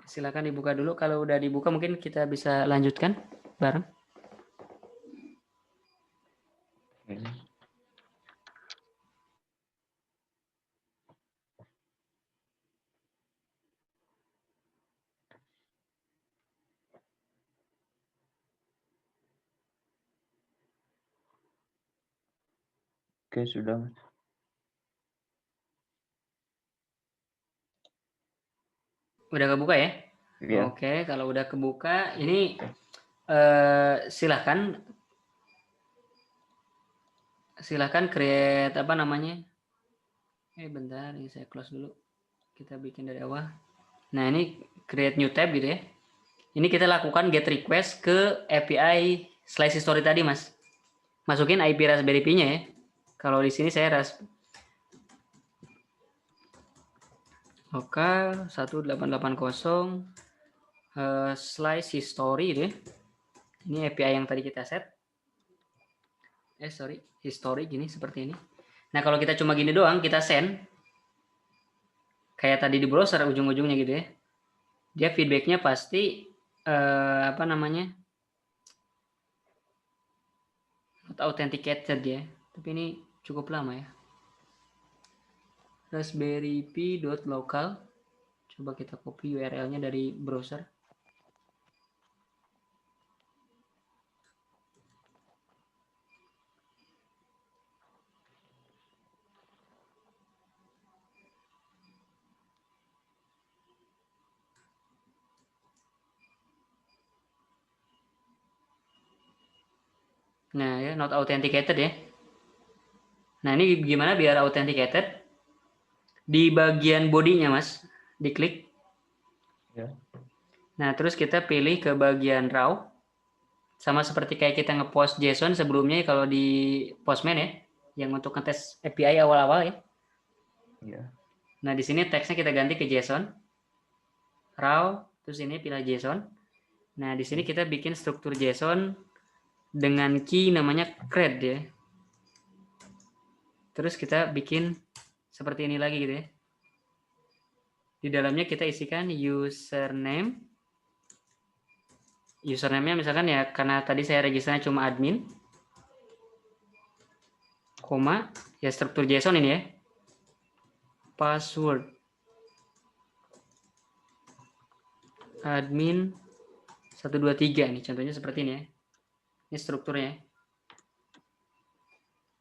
Silakan dibuka dulu. Kalau udah dibuka mungkin kita bisa lanjutkan bareng. Oke, sudah. Udah kebuka ya? Iya. Oke, kalau udah kebuka, ini silahkan create apa namanya? Bentar, ini saya close dulu. Kita bikin dari awal. Nah, ini create new tab gitu ya. Ini kita lakukan get request ke API Slice History tadi, Mas. Masukin IP Raspberry Pi-nya ya. Kalau di sini saya lokal 1880 Slice History gitu ya. Ini API yang tadi kita set. History gini seperti ini. Nah, kalau kita cuma gini doang, kita send kayak tadi di browser ujung-ujungnya gitu ya. Dia feedbacknya pasti apa namanya? Not authenticated ya. Tapi ini cukup lama ya. Raspberry Pi.local. Coba kita copy URL-nya dari browser. Nah, ya, not authenticated ya. Nah, ini gimana biar authenticated? Di bagian bodinya, Mas, diklik. Ya. Nah, terus kita pilih ke bagian raw. Sama seperti kayak kita ngepost JSON sebelumnya kalau di Postman ya, yang untuk ngetes API awal-awal ya. Iya. Nah, di sini teksnya kita ganti ke JSON. Raw, terus ini pilih JSON. Nah, di sini kita bikin struktur JSON dengan key namanya cred ya. Terus kita bikin seperti ini lagi gitu ya. Di dalamnya kita isikan username. Username-nya misalkan ya, karena tadi saya registernya cuma admin. Koma, ya struktur JSON ini ya. Password. Admin 123 nih, contohnya seperti ini ya. Ini strukturnya.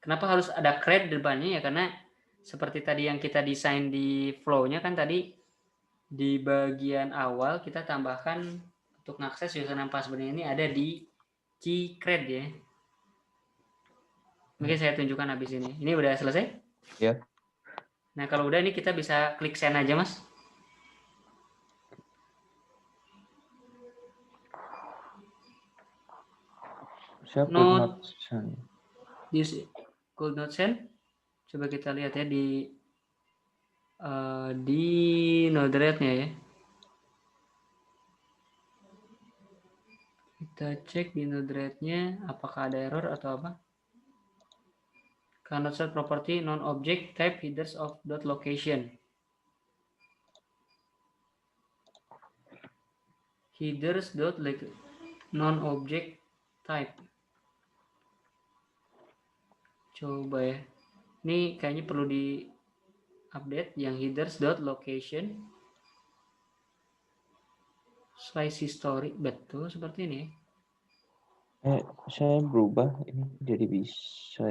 Kenapa harus ada cred di depannya ya? Karena seperti tadi yang kita desain di flow-nya kan tadi di bagian awal kita tambahkan untuk mengakses username password ini ada di key cred ya. Mungkin saya tunjukkan habis ini. Ini udah selesai? Ya. Nah, kalau udah ini kita bisa klik send aja, Mas. Saya could not send. This could not send. Coba kita lihat ya di Node-RED-nya ya. Kita cek di Node-RED-nya apakah ada error atau apa. Cannot set property non-object type headers of dot location. Headers dot non-object type. Coba ya. Ini kayaknya perlu di update yang headers dot location slice history. Betul seperti ini. Saya berubah ini jadi bisa.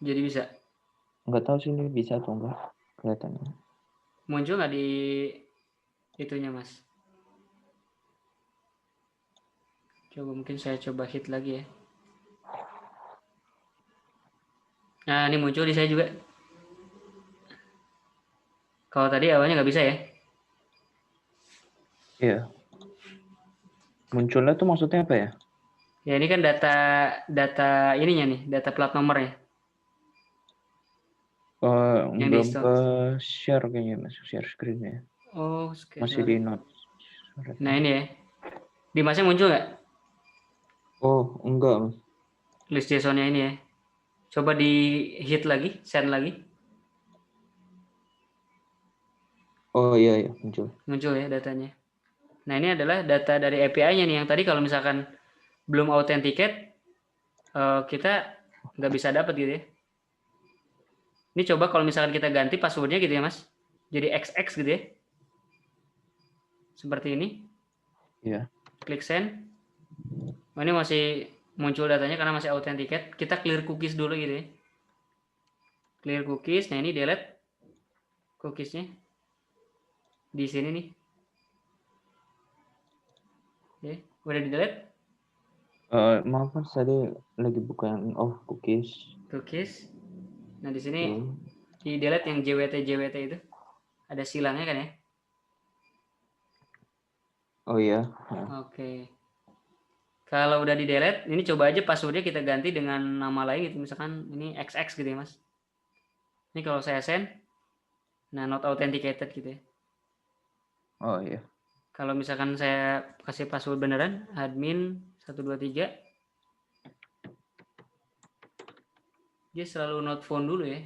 Jadi bisa. Nggak tahu sih ini bisa atau enggak kelihatannya. Muncul nggak di itunya, Mas? Coba mungkin saya coba hit lagi ya. Nah, ini muncul di saya juga. Kalau tadi awalnya nggak bisa ya? Iya. Munculnya tuh maksudnya apa ya? Ya ini kan data ininya nih, data plat nomornya. Yang Belum di-store. ke share kayaknya, masuk share screen ya. Oh, Masih di notes. Nah ini ya. Di Masnya muncul nggak? Oh, enggak, Mas. List JSON-nya ini ya. Coba di hit lagi, send lagi. Oh iya, muncul. Muncul ya datanya. Nah ini adalah data dari API-nya nih. Yang tadi kalau misalkan belum authenticate, kita nggak bisa dapat gitu ya. Ini coba kalau misalkan kita ganti passwordnya gitu ya, Mas. Jadi XX gitu ya. Seperti ini. Iya. Klik send. Oh, ini masih muncul datanya karena masih authenticate. Kita clear cookies dulu gitu ya. Clear cookies. Nah ini delete cookiesnya. Di sini nih. Ya, udah di delete? Maaf mas, tadi lagi buka yang cookies. Cookies. Nah di sini Tuh. di delete yang JWT itu ada silangnya kan ya? Oh iya. Oke. Kalau udah di delete, ini coba aja passwordnya kita ganti dengan nama lain gitu, misalkan ini XX gitu ya mas. Ini kalau saya send, nah not authenticated gitu ya. Oh iya. Kalau misalkan saya kasih password beneran, admin 123, dia selalu not phone dulu ya.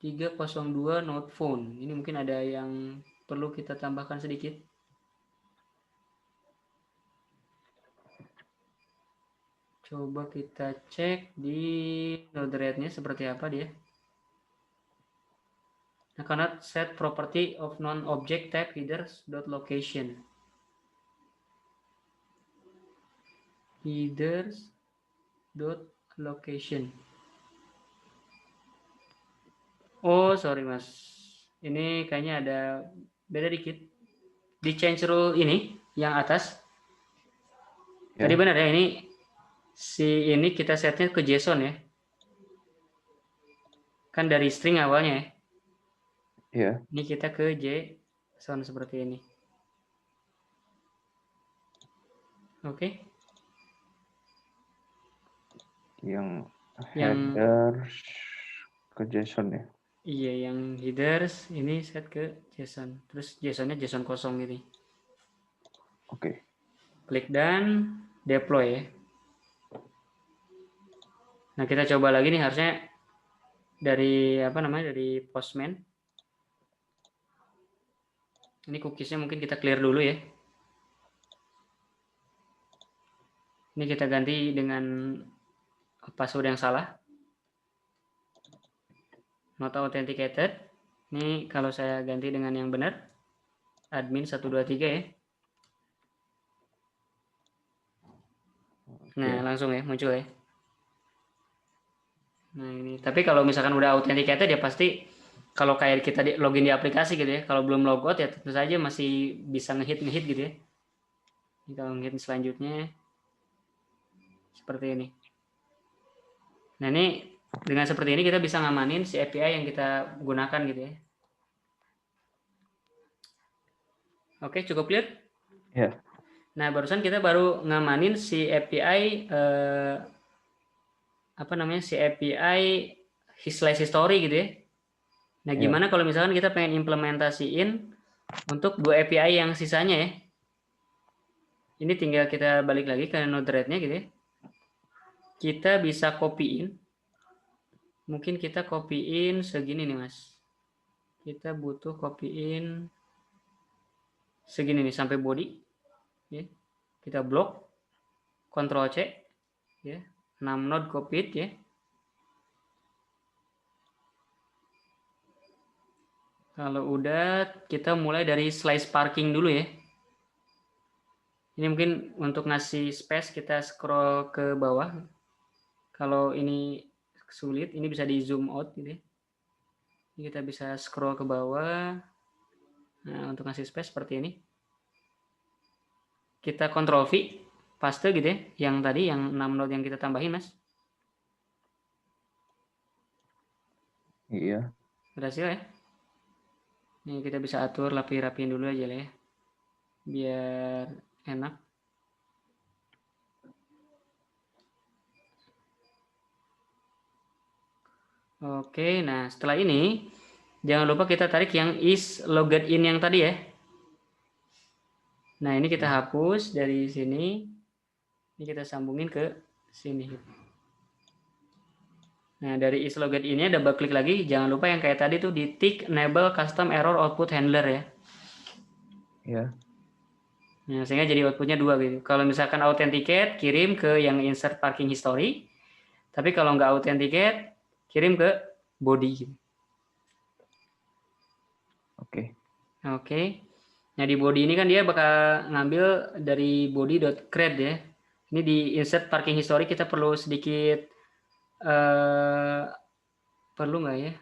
302 not phone. Ini mungkin ada yang perlu kita tambahkan sedikit. Coba kita cek di Node-RED-nya seperti apa dia. Nah, cannot set property of non-object type headers.location. Headers.location. Oh, sorry mas. Ini kayaknya ada beda dikit. Di change rule ini, yang atas. Ya. Tadi benar ya, ini kita setnya ke JSON ya. Kan dari string awalnya ya. Ya. Ini kita ke JSON seperti ini. Oke. Yang Yang headers ke JSON ya. iya, yang headers ini set ke JSON. Terus JSON-nya JSON kosong ini. Oke. Klik dan deploy ya. Nah, kita coba lagi nih, harusnya dari Postman. Ini cookiesnya mungkin kita clear dulu ya. Ini kita ganti dengan password yang salah. Not authenticated. Ini kalau saya ganti dengan yang benar, admin 123 ya. Nah, langsung ya muncul ya. Nah, ini. Tapi kalau misalkan udah authenticated ya pasti kalau kayak kita login di aplikasi gitu ya. Kalau belum logout ya tentu saja masih bisa ngehit gitu ya. Ini kalau ngehit selanjutnya seperti ini. Nah, ini dengan seperti ini kita bisa ngamanin si API yang kita gunakan gitu ya. Oke, cukup clear? Ya. Nah, barusan kita baru ngamanin si API si API slash history gitu ya. Nah, gimana kalau misalkan kita pengen implementasiin untuk 2 API yang sisanya ya? Ini tinggal kita balik lagi ke Node-RED-nya gitu ya. Kita bisa copy-in. Mungkin kita copy-in segini nih, Mas. Kita butuh copy-in segini nih sampai body. Ya. Kita blok, Ctrl C, ya. 6 node copied ya. Kalau udah, kita mulai dari slice parking dulu ya. Ini mungkin untuk ngasih space kita scroll ke bawah. Kalau ini sulit, ini bisa di zoom out gitu ya. Ini kita bisa scroll ke bawah. Nah, untuk ngasih space seperti ini. Kita Ctrl V, paste gitu ya. Yang tadi, yang 6 node yang kita tambahin, Mas. Iya. Berhasil ya. Ini kita bisa atur, rapiin dulu aja lah ya. Biar enak. Oke, nah setelah ini jangan lupa kita tarik yang is logged in yang tadi ya. Nah, ini kita hapus dari sini. Ini kita sambungin ke sini. Nah, dari is logged in-nya double klik lagi. Jangan lupa yang kayak tadi tuh di tick enable custom error output handler ya. Ya. Nah, sehingga jadi outputnya 2 gitu. Kalau misalkan authenticate, kirim ke yang insert parking history. Tapi kalau nggak authenticate, kirim ke body gitu. Oke. Oke. Nah, di body ini kan dia bakal ngambil dari body.create ya. Ini di insert parking history kita perlu sedikit perlu nggak ya?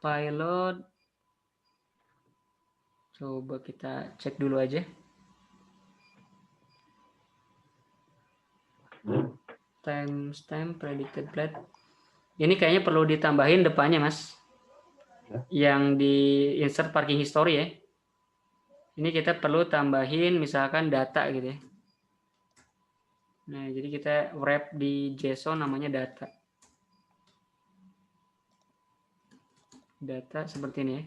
Pilot. Coba kita cek dulu aja. timestamp predicted plate. Ini kayaknya perlu ditambahin depannya, Mas. Yang di insert parking history ya. Ini kita perlu tambahin misalkan data gitu ya. Nah, jadi kita wrap di JSON namanya data. Data seperti ini ya.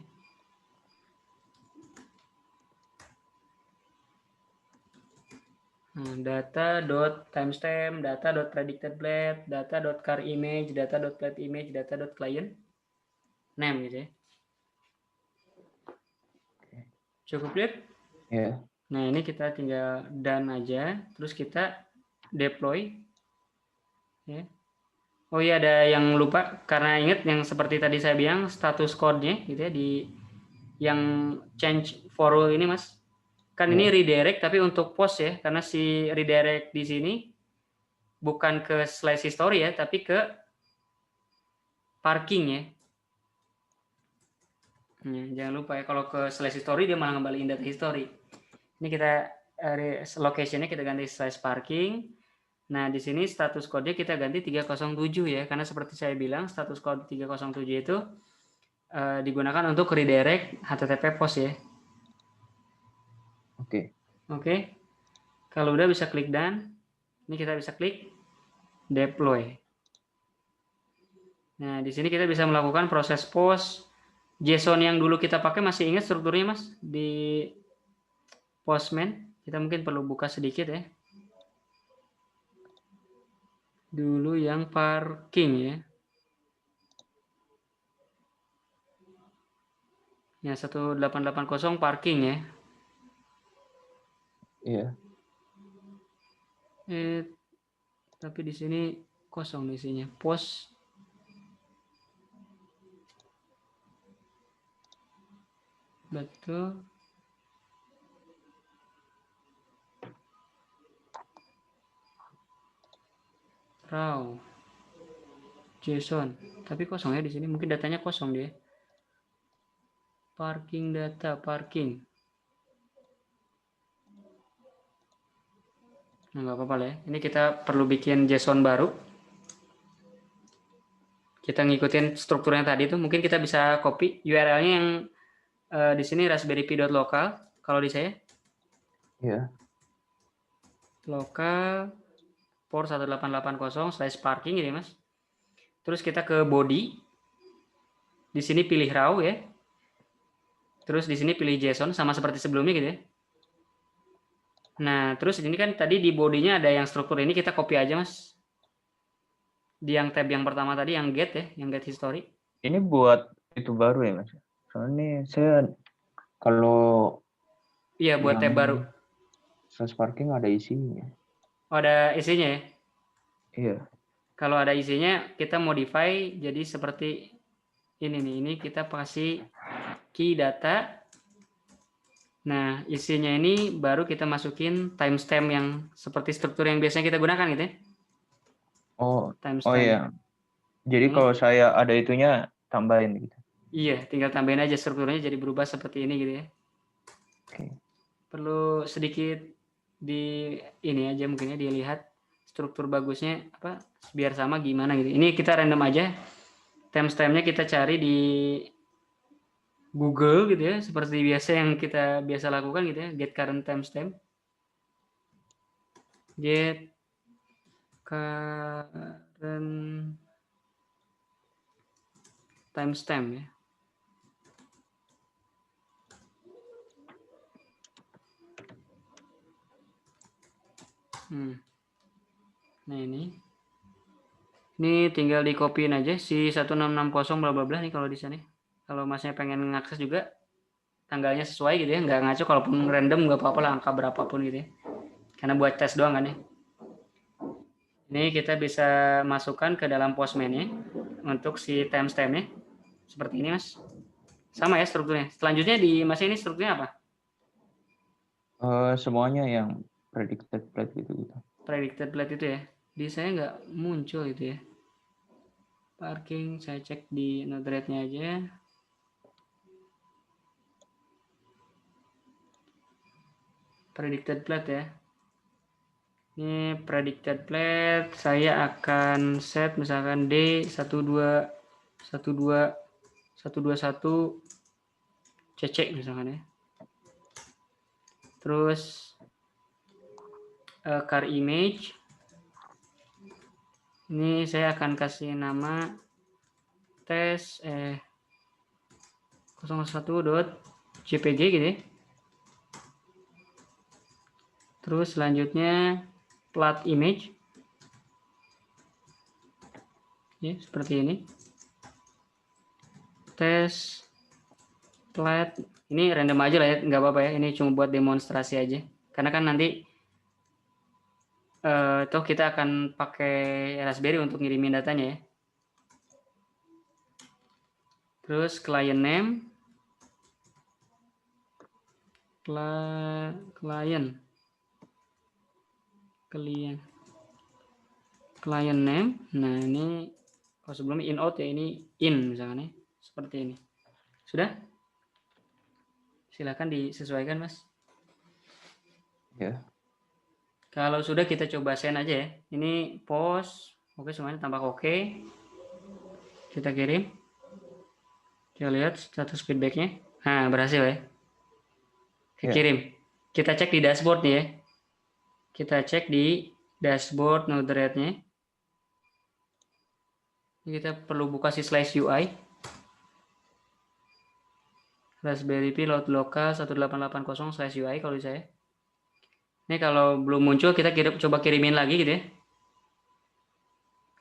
Nah, data.timestamp, data.predictedPlate, data.carImage, data.plateImage, data.client name gitu ya. Cukup lihat? Ya. Nah, ini kita tinggal done aja, terus kita deploy. Ya. Oh iya, ada yang lupa karena ingat yang seperti tadi saya bilang status code-nya gitu ya di yang change for rule ini, Mas. Kan ini redirect tapi untuk post ya, karena si redirect di sini bukan ke slash history ya, tapi ke parking ya. Jangan lupa ya, kalau ke slash history dia malah ngembaliin data history. Ini kita location-nya kita ganti slash parking. Nah, di sini status code-nya kita ganti 307 ya, karena seperti saya bilang status code 307 itu digunakan untuk redirect HTTP post ya. Oke. Oke. Kalau udah bisa klik done. Ini kita bisa klik deploy. Nah, di sini kita bisa melakukan proses post. JSON yang dulu kita pakai masih ingat strukturnya, Mas? Di Postman. Kita mungkin perlu buka sedikit ya. Dulu yang parking ya. Ya, 1880 parking ya. Iya. Tapi di sini kosong isinya. Post. Betul. Raw. JSON. Tapi kosong ya di sini. Mungkin datanya kosong dia. Parking data, parking. Nah, nggak apa-apa lah ya. Ini kita perlu bikin JSON baru. Kita ngikutin strukturnya tadi tuh. Mungkin kita bisa copy URL-nya yang di sini Raspberry Pi local. Kalau di saya. Iya. Local port 1880/parking ini, Mas. Terus kita ke body. Di sini pilih raw ya. Terus di sini pilih JSON sama seperti sebelumnya gitu ya. Nah, terus ini kan tadi di body-nya ada yang struktur ini kita copy aja, Mas. Di yang tab yang pertama tadi yang get ya, yang get history. Ini buat itu baru ya, Mas? Soalnya saya kalau Iya, buat tab baru. slash parking ada isinya. Oh, ada isinya ya? Iya. Kalau ada isinya, kita modify jadi seperti ini nih. Ini kita kasih key data. Nah, isinya ini baru kita masukin timestamp yang seperti struktur yang biasanya kita gunakan gitu ya. Oh Timestamp. iya. Jadi Ini, kalau saya ada itunya tambahin gitu. iya, tinggal tambahin aja strukturnya jadi berubah seperti ini gitu ya. Oke. Perlu sedikit di ini aja mungkin ya dilihat struktur bagusnya apa biar sama gimana gitu. Ini kita random aja. Timestampnya kita cari di Google gitu ya, seperti biasa yang kita biasa lakukan gitu ya, get current timestamp. Get current timestamp ya. Nah ini tinggal di copyin aja si 1660 bla bla bla nih kalau di sini. Kalau masnya pengen ngakses juga tanggalnya sesuai gitu ya, nggak ngaco kalaupun random nggak apa-apa lah angka berapapun gitu ya. Karena buat tes doang kan ya. Ini kita bisa masukkan ke dalam postman-nya untuk si timestamp-nya. Seperti ini, Mas. Sama ya strukturnya. Selanjutnya di Mas ini strukturnya apa? Semuanya yang predicted plate gitu. Predicted plate itu ya. Di saya nggak muncul itu ya. Parking, saya cek di Node-RED-nya aja. Predicted plate ya. Ini predicted plate, saya akan set misalkan D12 12 121 CC misalkan ya. Terus car image. Ini saya akan kasih nama tes 01.jpg gitu ya. Terus selanjutnya plat image. Ya, seperti ini. Tes plat, ini random aja lah ya, nggak apa-apa ya. Ini cuma buat demonstrasi aja. Karena kan nanti toh kita akan pakai Raspberry untuk ngirimin datanya ya. Terus client name, client name. Nah ini kalau sebelumnya in out ya, ini in misalkan ya, seperti ini. Sudah? Silakan disesuaikan mas. Ya. Kalau sudah kita coba send aja ya. Ini post, oke semuanya tampak oke. Kita kirim. Kita lihat status feedbacknya. Nah berhasil ya. Kirim. Kita cek di dashboard nih ya. Kita cek di dashboard Node-RED-nya. Kita perlu buka si slash UI. Raspberry Pi load lokal 1880/UI kalau di saya. Ini kalau belum muncul kita coba kirimin lagi gitu ya.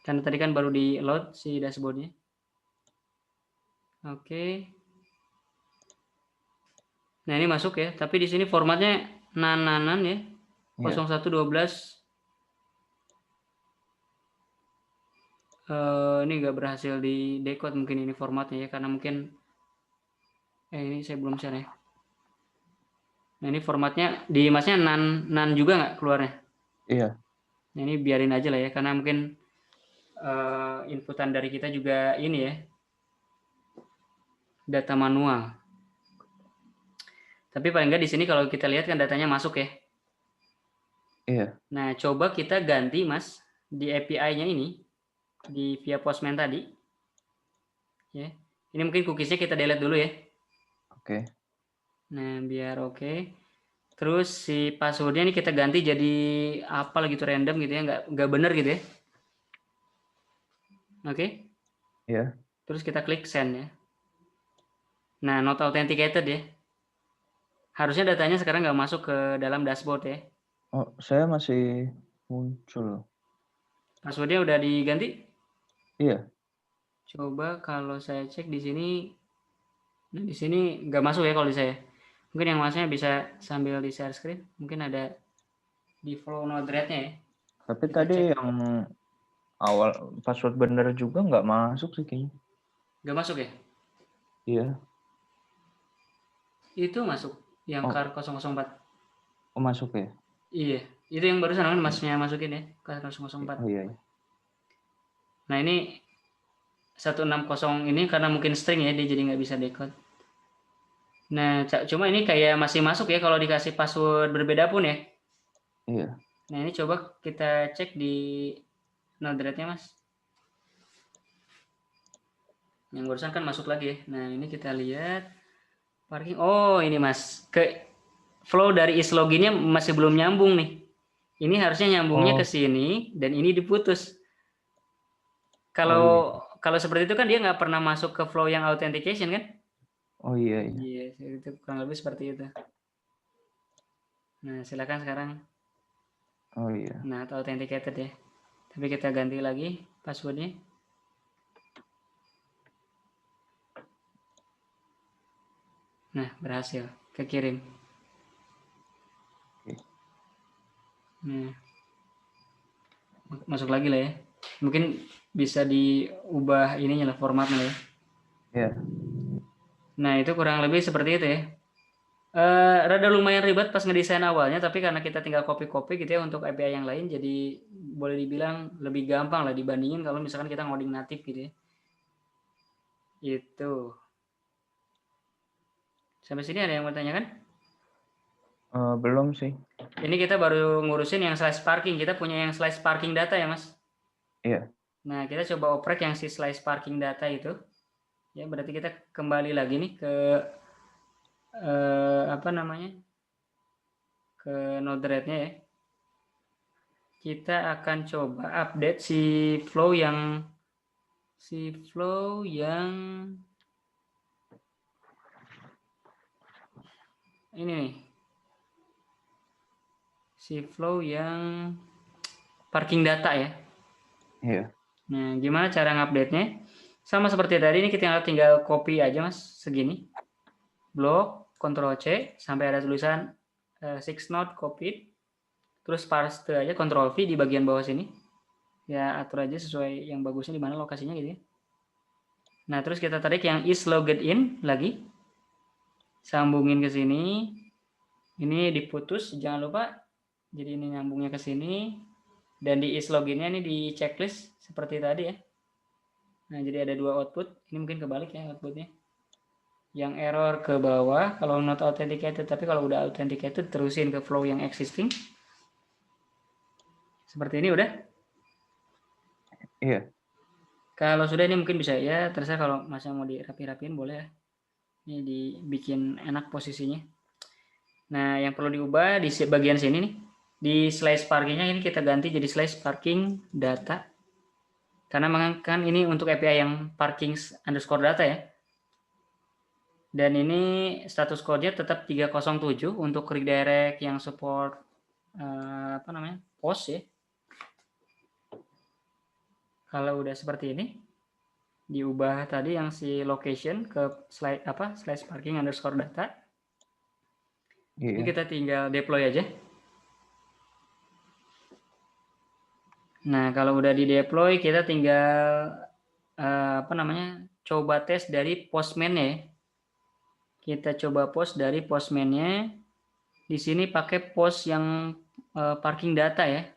Karena tadi kan baru di load si dashboardnya. Oke. Nah ini masuk ya. Tapi di sini formatnya nan ya. 0112. Ini nggak berhasil di decode mungkin ini formatnya ya. Karena mungkin ini saya belum share ya. Nah ini formatnya di masnya nan juga nggak keluarnya? Iya. Nah, ini biarin aja lah ya. Karena mungkin inputan dari kita juga ini ya. Data manual. Tapi paling nggak di sini kalau kita lihat kan datanya masuk ya. Iya. Nah, coba kita ganti mas di API-nya ini di via Postman tadi. Ya. Ini mungkin cookies-nya kita delete dulu ya. Oke. Nah, biar oke. Terus si password-nya ini kita ganti jadi apa gitu random gitu ya, nggak bener gitu ya. Oke. Iya. Terus kita klik send ya. Nah, not authenticated ya. Harusnya datanya sekarang nggak masuk ke dalam dashboard ya. Oh, saya masih muncul. Passwordnya udah diganti? Iya. Coba kalau saya cek di sini, nah di sini nggak masuk ya kalau di saya. Mungkin yang masnya bisa sambil di share screen. Mungkin ada di flow Node-RED-nya ya. Tapi Kita tadi cek. yang awal password bener juga nggak masuk sih kayaknya. Nggak masuk ya? Iya. Itu masuk. Yang Oh, car 004. masuk ya? Iya. Itu yang barusan kan Iya. masnya masukin ya. Car 004. Oh iya. Nah ini 160 ini karena mungkin string ya. Dia jadi nggak bisa decode. Nah cuma ini kayak masih masuk ya kalau dikasih password berbeda pun ya. Iya. Nah ini coba kita cek di Node-RED-nya mas. Yang barusan kan masuk lagi ya. Nah ini kita lihat parking. Oh ini mas, ke flow dari isloginnya masih belum nyambung nih. Ini harusnya nyambungnya ke Oh. sini dan ini diputus. Oh iya. Kalau seperti itu kan dia nggak pernah masuk ke flow yang authentication kan? Oh iya iya. Iya, itu kurang lebih seperti itu. Nah silakan sekarang. Oh iya. Nah authenticated ya. Tapi kita ganti lagi passwordnya. Nah berhasil, kekirim. Oke. Nah masuk lagi lah ya. Mungkin bisa diubah ininya lah formatnya lah ya. Iya. Nah itu kurang lebih seperti itu ya. Rada lumayan ribet pas ngedesain awalnya, tapi karena kita tinggal copy-copy gitu ya untuk API yang lain, jadi boleh dibilang lebih gampang lah dibandingin kalau misalkan kita ngoding natif gitu ya. Itu. Sampai sini ada yang mau tanyakan? Belum sih. Ini kita baru ngurusin yang slice parking. Kita punya yang slice parking data ya, Mas? Iya. Nah, kita coba oprek yang si slice parking data itu. Ya, berarti kita kembali lagi nih ke apa namanya? Ke Node-RED-nya ya. Kita akan coba update si flow yang ini nih. Si flow yang parking data ya. Iya. Nah, gimana cara ngupdate-nya? Sama seperti tadi, ini kita tinggal copy aja, Mas, segini. Blok, Ctrl C, sampai ada tulisan 6 node copied. Terus paste aja, Ctrl V di bagian bawah sini. Ya, atur aja sesuai yang bagusnya di mana lokasinya gitu ya. Nah, terus kita tarik yang is logged in lagi. Sambungin ke sini. Ini diputus, jangan lupa. Jadi ini nyambungnya ke sini. Dan di is loginnya ini di checklist seperti tadi ya. Nah, jadi ada dua output. Ini mungkin kebalik ya outputnya. Yang error ke bawah kalau not authenticated, tapi kalau udah authenticated terusin ke flow yang existing. Seperti ini udah? Iya. Kalau sudah ini mungkin bisa ya, terserah kalau Masnya mau dirapi-rapiin boleh ya. Ini dibikin enak posisinya. Nah, yang perlu diubah di bagian sini nih. Di slice parkingnya ini kita ganti jadi slice parking data. Karena kan ini untuk API yang parking underscore data ya. Dan ini status code-nya tetap 307 untuk redirect yang support post ya. Kalau udah seperti ini, diubah tadi yang si location ke slice parking underscore data. Ini kita tinggal deploy aja. Nah, kalau udah di deploy, kita tinggal coba tes dari postman-nya ya. Kita coba post dari postman-nya. Di sini pakai post yang parking data ya.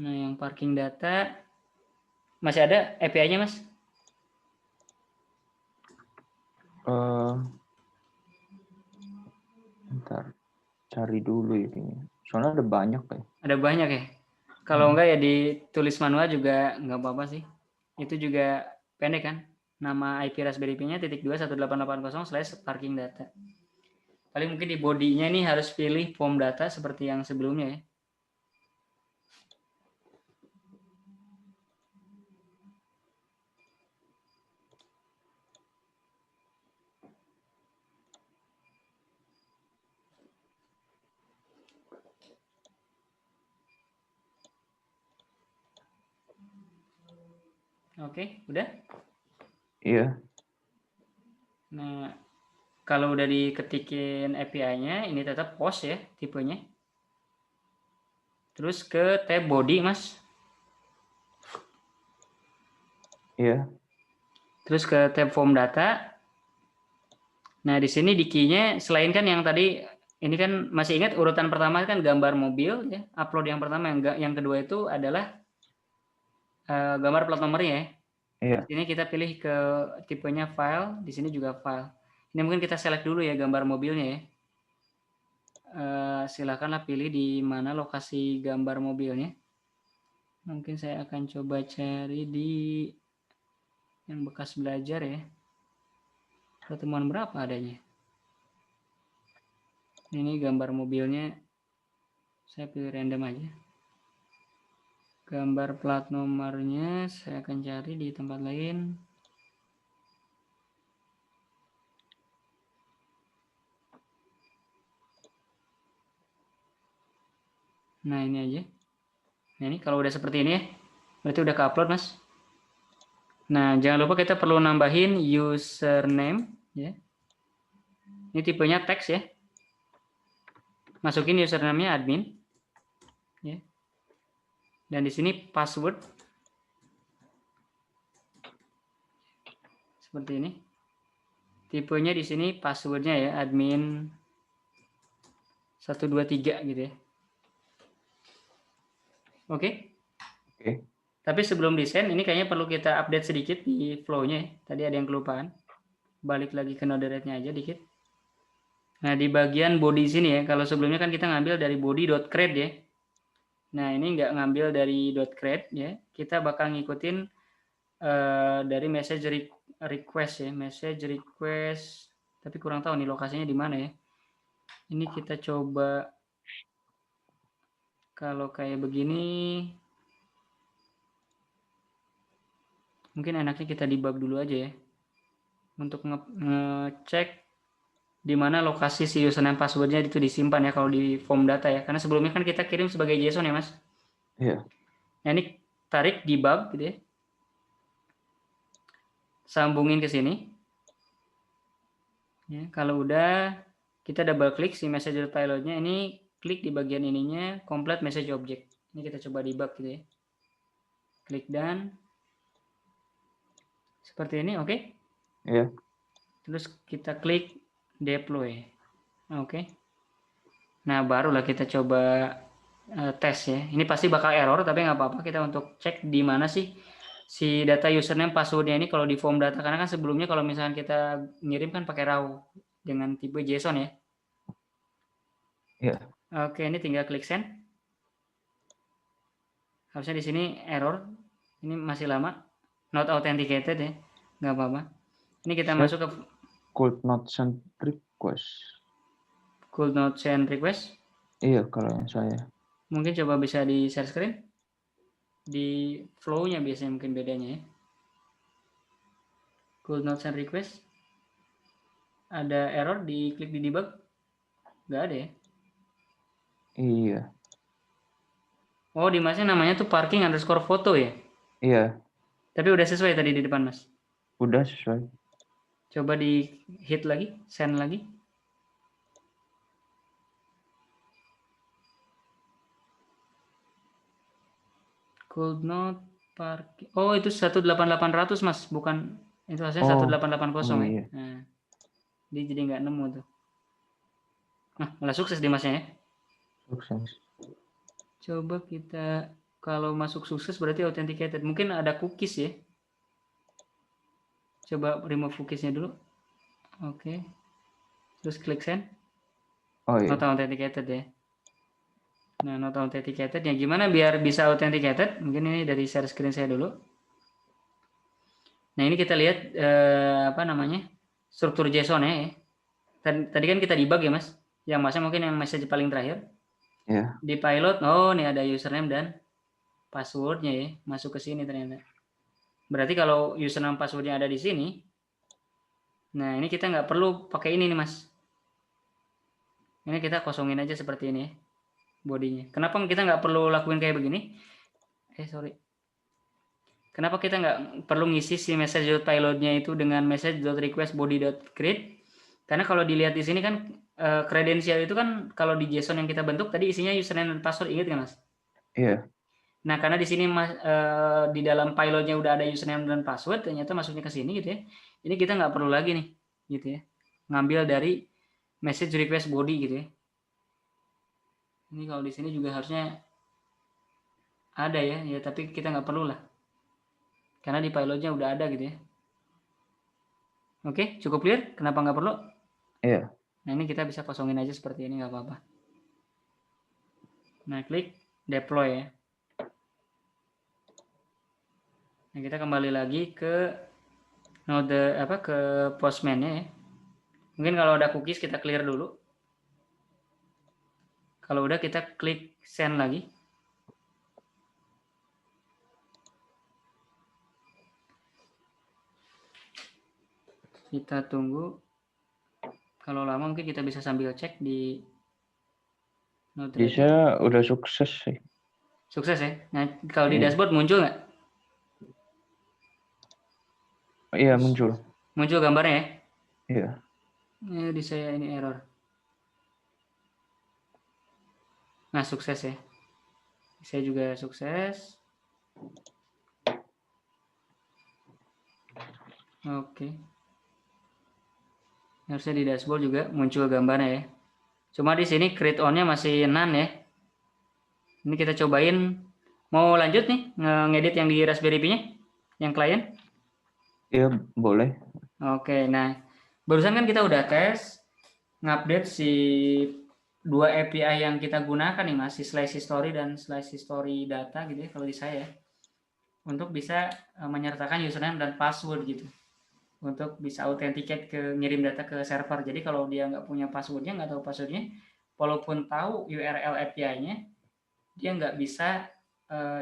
Nah, yang parking data masih ada API-nya, Mas? Bentar, cari dulu ini. Soalnya ada banyak ya. Ada banyak ya. Kalau enggak ya ditulis manual juga nggak apa-apa sih. Itu juga pendek kan. Nama IP Raspberry Pi-nya /21880/parking data. Paling mungkin di body-nya ini harus pilih form data seperti yang sebelumnya ya. Oke, udah? Iya. Nah, kalau udah diketikin API-nya, ini tetap post ya tipenya. Terus ke tab body, Mas. Iya. Terus ke tab form data. Nah, di sini di key-nya selain kan yang tadi ini kan masih ingat urutan pertama kan gambar mobil ya, upload yang pertama, yang kedua itu adalah gambar plat nomornya ya. Iya. Di sini kita pilih ke tipenya file, di sini juga file. Ini mungkin kita select dulu ya gambar mobilnya ya. Silakanlah pilih di mana lokasi gambar mobilnya. Mungkin saya akan coba cari di yang bekas belajar ya. Pertemuan berapa adanya? Ini gambar mobilnya, saya pilih random aja. Gambar plat nomornya saya akan cari di tempat lain. Nah, ini aja. Nah, ini kalau udah seperti ini ya, berarti udah ke-upload, Mas. Nah, jangan lupa kita perlu nambahin username ya. Ini tipenya teks ya. Masukin username-nya admin ya. Dan di sini password seperti ini. Tipenya di sini passwordnya ya admin 123 gitu ya. Oke. Tapi sebelum desain ini kayaknya perlu kita update sedikit di flow-nya ya. Tadi ada yang kelupaan. Balik lagi ke Node-RED-nya aja dikit. Nah, di bagian body sini ya, kalau sebelumnya kan kita ngambil dari body.create ya. Nah, ini nggak ngambil dari .create ya. Kita bakal ngikutin dari message request ya, message request. Tapi kurang tahu nih lokasinya di mana ya. Ini kita coba kalau kayak begini, mungkin enaknya kita debug dulu aja ya, untuk ngecek di mana lokasi si username passwordnya itu disimpan ya kalau di form data ya. Karena sebelumnya kan kita kirim sebagai JSON ya Mas. Iya. Nah, ini tarik debug gitu ya. Sambungin ke sini. Ya, kalau udah kita double klik si message payloadnya, ini klik di bagian ininya complete message object. Ini kita coba debug gitu ya. Klik done. Seperti ini, oke? Iya. Terus kita klik deploy. Oke. Nah, barulah kita coba tes ya. Ini pasti bakal error, tapi nggak apa-apa. Kita untuk cek di mana sih si data username passwordnya ini kalau di form data. Karena kan sebelumnya kalau misalkan kita ngirim kan pakai raw dengan tipe JSON ya. Iya. Oke, ini tinggal klik send. Harusnya di sini error. Ini masih lama. Not authenticated ya. Nggak apa-apa. Ini kita masuk ke could not send request. could not send request. Iya, kalau yang saya. Mungkin coba bisa di share screen. Di flow-nya biasanya mungkin bedanya ya. Could not send request. Ada error, diklik di debug. Nggak ada ya. Iya. Oh, di masnya namanya tuh parking_foto ya? Iya. Tapi udah sesuai tadi di depan, Mas? Udah sesuai. Coba di hit lagi, send lagi. Could not parking. Oh, itu 18800, Mas. Bukan, itu hasilnya 1880 ya. Iya. Nah, dia jadi nggak nemu tuh. Nah, malah sukses di masnya ya. Sukses. Coba kita, kalau masuk sukses berarti authenticated. Mungkin ada cookies ya. Coba remove cookiesnya dulu. Oke. Terus klik send. Oh iya. Not authenticated ya. Nah, not authenticated. Ya gimana biar bisa authenticated? Mungkin ini dari share screen saya dulu. Nah, ini kita lihat apa namanya? Struktur JSON ya. Tadi kan kita debug ya, Mas. Yang Masnya mungkin yang message paling terakhir. Iya. Di pilot, oh ini ada username dan passwordnya ya. Masuk ke sini ternyata. Berarti kalau username passwordnya ada di sini, nah ini kita nggak perlu pakai ini nih Mas. Ini kita kosongin aja seperti ini ya, bodinya. Kenapa kita nggak perlu lakuin kayak begini? Sorry. Kenapa kita nggak perlu ngisi si message.payloadnya itu dengan message.request_body.create? Karena kalau dilihat di sini kan kredensial itu kan kalau di JSON yang kita bentuk tadi isinya username dan password, ingat kan Mas? Iya. Nah, karena di sini di dalam payloadnya udah ada username dan password, ternyata masuknya ke sini gitu ya. Ini kita nggak perlu lagi nih, gitu ya. Ngambil dari message request body gitu ya. Ini kalau di sini juga harusnya ada ya, tapi kita nggak perlu lah. Karena di payloadnya udah ada gitu ya. Oke, cukup clear? Kenapa nggak perlu? Iya. Nah, ini kita bisa kosongin aja seperti ini, nggak apa-apa. Nah, klik deploy ya. Nah, kita kembali lagi ke node ke Postman-nya ya. Mungkin kalau ada cookies kita clear dulu. Kalau udah kita klik send lagi. Kita tunggu. Kalau lama mungkin kita bisa sambil cek di node ready. Bisa udah sukses sih. Sukses ya. Nah, kalau di dashboard muncul nggak? Iya, muncul. Muncul gambarnya ya? Iya. Di saya ini error. Nah, sukses ya. Saya juga sukses. Oke. Harusnya di dashboard juga muncul gambarnya ya. Cuma di sini create on-nya masih none ya. Ini kita cobain. Mau lanjut nih ngedit yang di Raspberry Pi-nya? Yang klien? Iya, boleh. Oke, nah barusan kan kita udah tes. ngupdate si dua API yang kita gunakan nih Mas, si slash history dan slash history data gitu ya kalau di saya, untuk bisa menyertakan username dan password gitu, untuk bisa authenticate ke ngirim data ke server. Jadi kalau dia nggak punya passwordnya, nggak tahu passwordnya, walaupun tahu URL API-nya, dia nggak bisa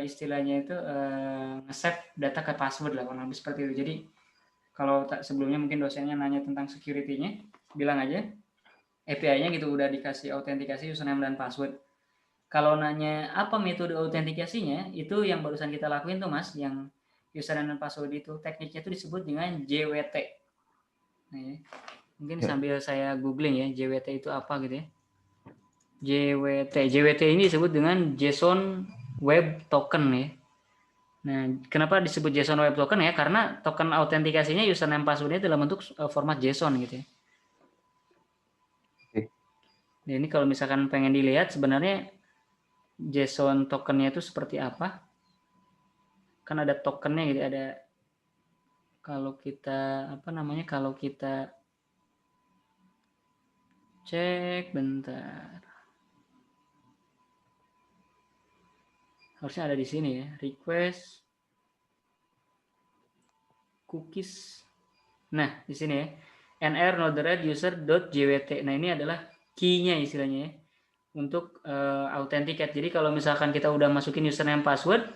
istilahnya itu nge-save data ke password lah, kurang lebih seperti itu. Jadi kalau sebelumnya mungkin dosennya nanya tentang security-nya, bilang aja API-nya gitu udah dikasih autentikasi username dan password. Kalau nanya apa metode autentikasinya, itu yang barusan kita lakuin tuh Mas, yang username dan password itu tekniknya itu disebut dengan JWT. Nah, ya. Mungkin sambil saya googling ya, JWT itu apa gitu ya. JWT ini disebut dengan JSON Web Token ya. Nah, kenapa disebut JSON Web Token ya? Karena token autentikasinya username passwordnya dalam bentuk format JSON gitu ya. Nah, ini kalau misalkan pengen dilihat sebenarnya JSON tokennya itu seperti apa? Kan ada tokennya gitu, ada kalau kita apa namanya? Kalau kita cek bentar. Harusnya ada di sini ya, request cookies. Nah, di sini ya. nr.node_red_user.jwt. Nah, ini adalah key-nya istilahnya ya, untuk authenticate. Jadi kalau misalkan kita udah masukin username password,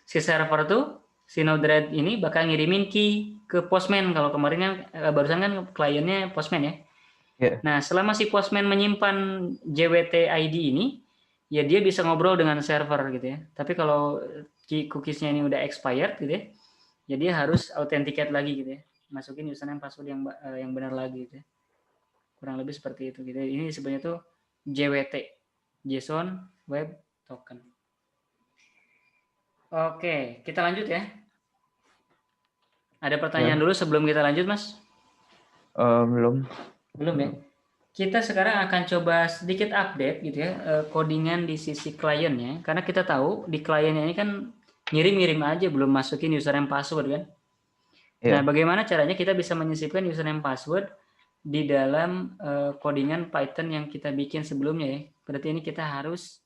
si server tuh, si Node-RED ini bakal ngirimin key ke Postman. Kalau kemarin kan barusan kan kliennya Postman ya. Yeah. Nah, selama si Postman menyimpan JWT ID ini, ya dia bisa ngobrol dengan server gitu ya. Tapi kalau key cookies-nya ini udah expired gitu ya, ya dia harus authenticate lagi gitu ya. Masukin username password yang benar lagi gitu ya. Kurang lebih seperti itu gitu. Ini sebenarnya tuh JWT, JSON Web Token. Oke, kita lanjut ya. Ada pertanyaan dulu sebelum kita lanjut, Mas? Belum. Belum ya. Kita sekarang akan coba sedikit update gitu ya, codingan di sisi kliennya. Karena kita tahu di kliennya ini kan ngirim-ngirim aja, belum masukin username password kan. Nah, bagaimana caranya kita bisa menyisipkan username password di dalam codingan Python yang kita bikin sebelumnya ya. Berarti ini kita harus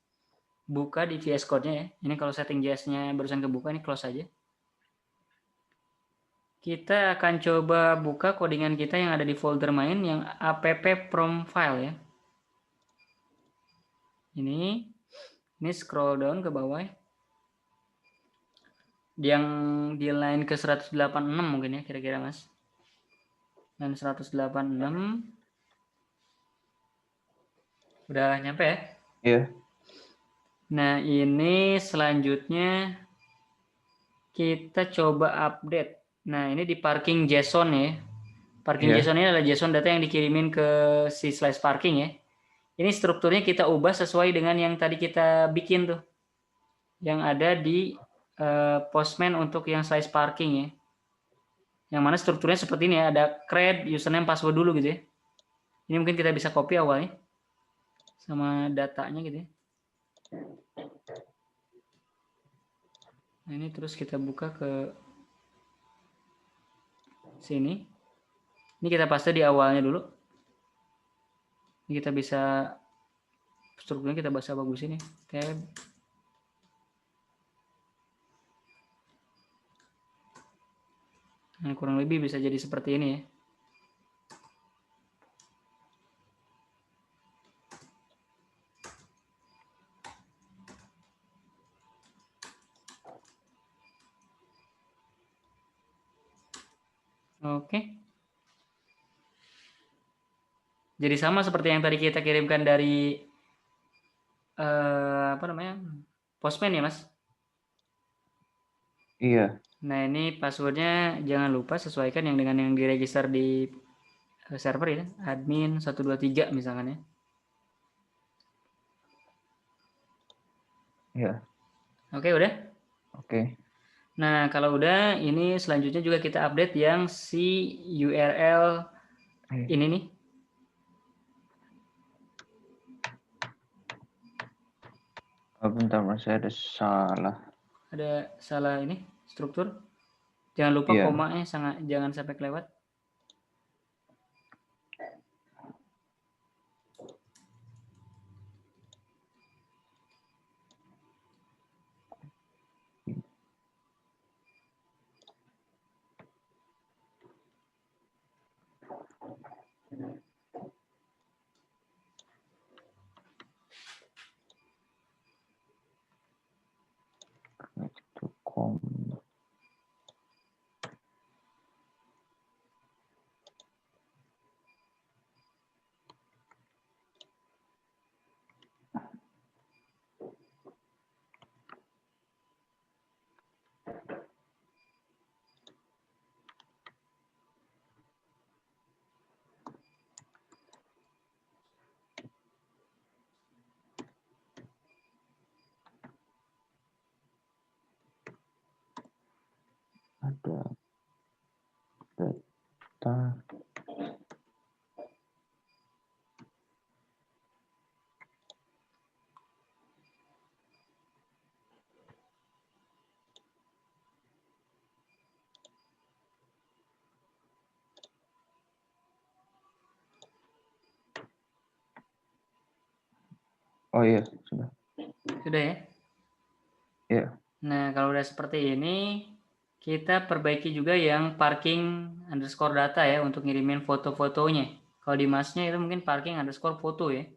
buka di VS Code-nya ya. Ini kalau setting JS-nya barusan kebuka, ini close aja. Kita akan coba buka codingan kita yang ada di folder main yang app from file ya. Ini scroll down ke bawah ya. Yang di line ke 186 mungkin ya kira-kira Mas. Line 186. Udah nyampe ya? Iya. Nah, ini selanjutnya kita coba update. Nah, ini di parking JSON ya. Parking JSON ini adalah JSON data yang dikirimin ke si slash parking ya. Ini strukturnya kita ubah sesuai dengan yang tadi kita bikin tuh. Yang ada di Postman untuk yang slash parking ya. Yang mana strukturnya seperti ini ya. Ada create, username, password dulu gitu ya. Ini mungkin kita bisa copy awalnya. Sama datanya gitu ya. Nah, ini terus kita buka ke sini. Ini kita paste di awalnya dulu. Ini kita bisa strukturnya kita bahasa bagus ini. Tab. Nah, kurang lebih bisa jadi seperti ini ya. Oke. Jadi sama seperti yang tadi kita kirimkan dari apa namanya? Postman ya, Mas? Iya. Nah, ini passwordnya jangan lupa sesuaikan yang dengan yang diregister di server ya. Admin 123 misalkan ya. Iya. Oke, udah? Oke. Nah, kalau udah, ini selanjutnya juga kita update yang si URL ini nih. Bentar, Mas, saya ada salah. Ada salah ini struktur. Jangan lupa komanya jangan sampai kelewat. Oh iya, sudah. Sudah ya? Iya. Nah, kalau udah seperti ini, kita perbaiki juga yang parking underscore data ya untuk ngirimin foto-fotonya. Kalau di masnya itu mungkin parking underscore foto ya.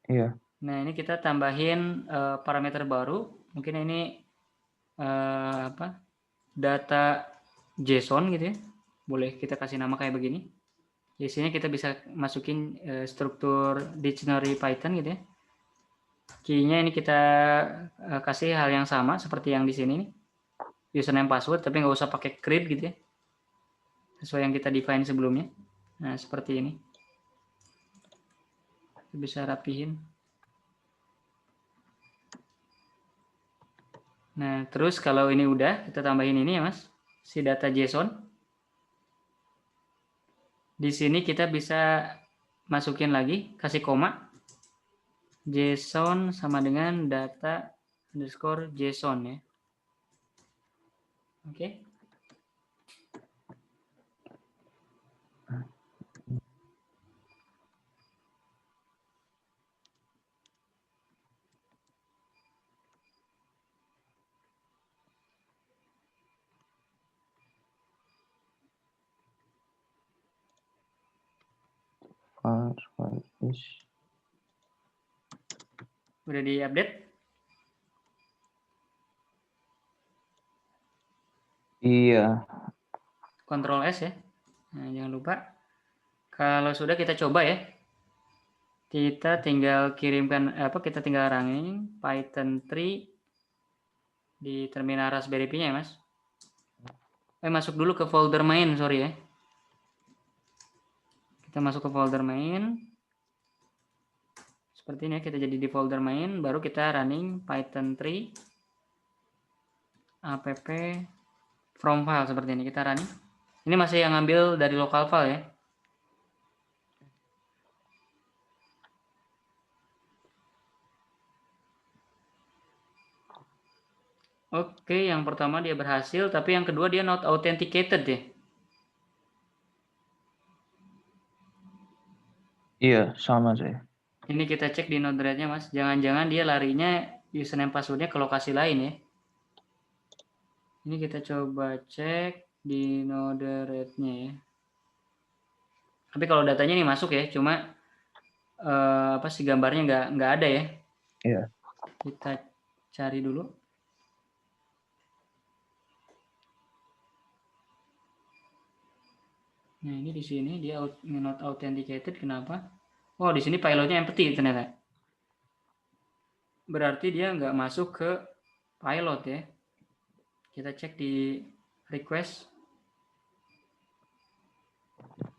Iya. Nah, ini kita tambahin parameter baru. Mungkin ini data JSON gitu ya. Boleh kita kasih nama kayak begini. Di sini kita bisa masukin struktur dictionary Python gitu ya. Key-nya ini kita kasih hal yang sama seperti yang di sini nih. Username password, tapi nggak usah pakai create gitu ya. Sesuai yang kita define sebelumnya. Nah, seperti ini. Kita bisa rapihin. Nah, terus kalau ini udah, kita tambahin ini ya, Mas. Si data JSON. Di sini kita bisa masukin lagi, kasih koma. JSON sama dengan data underscore JSON ya. Oke. Udah di-update? Iya. Ctrl S ya. Nah, jangan lupa. Kalau sudah kita coba ya. Kita tinggal kirimkan kita tinggal running Python 3 di terminal Raspberry Pi-nya ya, Mas. Masuk dulu ke folder main, sorry ya. Kita masuk ke folder main. Seperti ini ya, kita jadi di folder main, baru kita running Python 3 app from file seperti ini. Kita running. Ini masih yang ngambil dari local file ya. Oke, yang pertama dia berhasil, tapi yang kedua dia not authenticated ya. Iya, sama saya. Ini kita cek di Node-RED-nya, Mas. Jangan-jangan dia larinya username password-nya ke lokasi lain ya. Ini kita coba cek di Node-RED-nya ya. Tapi kalau datanya ini masuk ya, cuma si gambarnya nggak ada ya. Iya. Kita cari dulu. Nah, ini di sini dia not authenticated, kenapa? Oh, di sini pilotnya empty ternyata. Berarti dia nggak masuk ke pilot ya. Kita cek di request.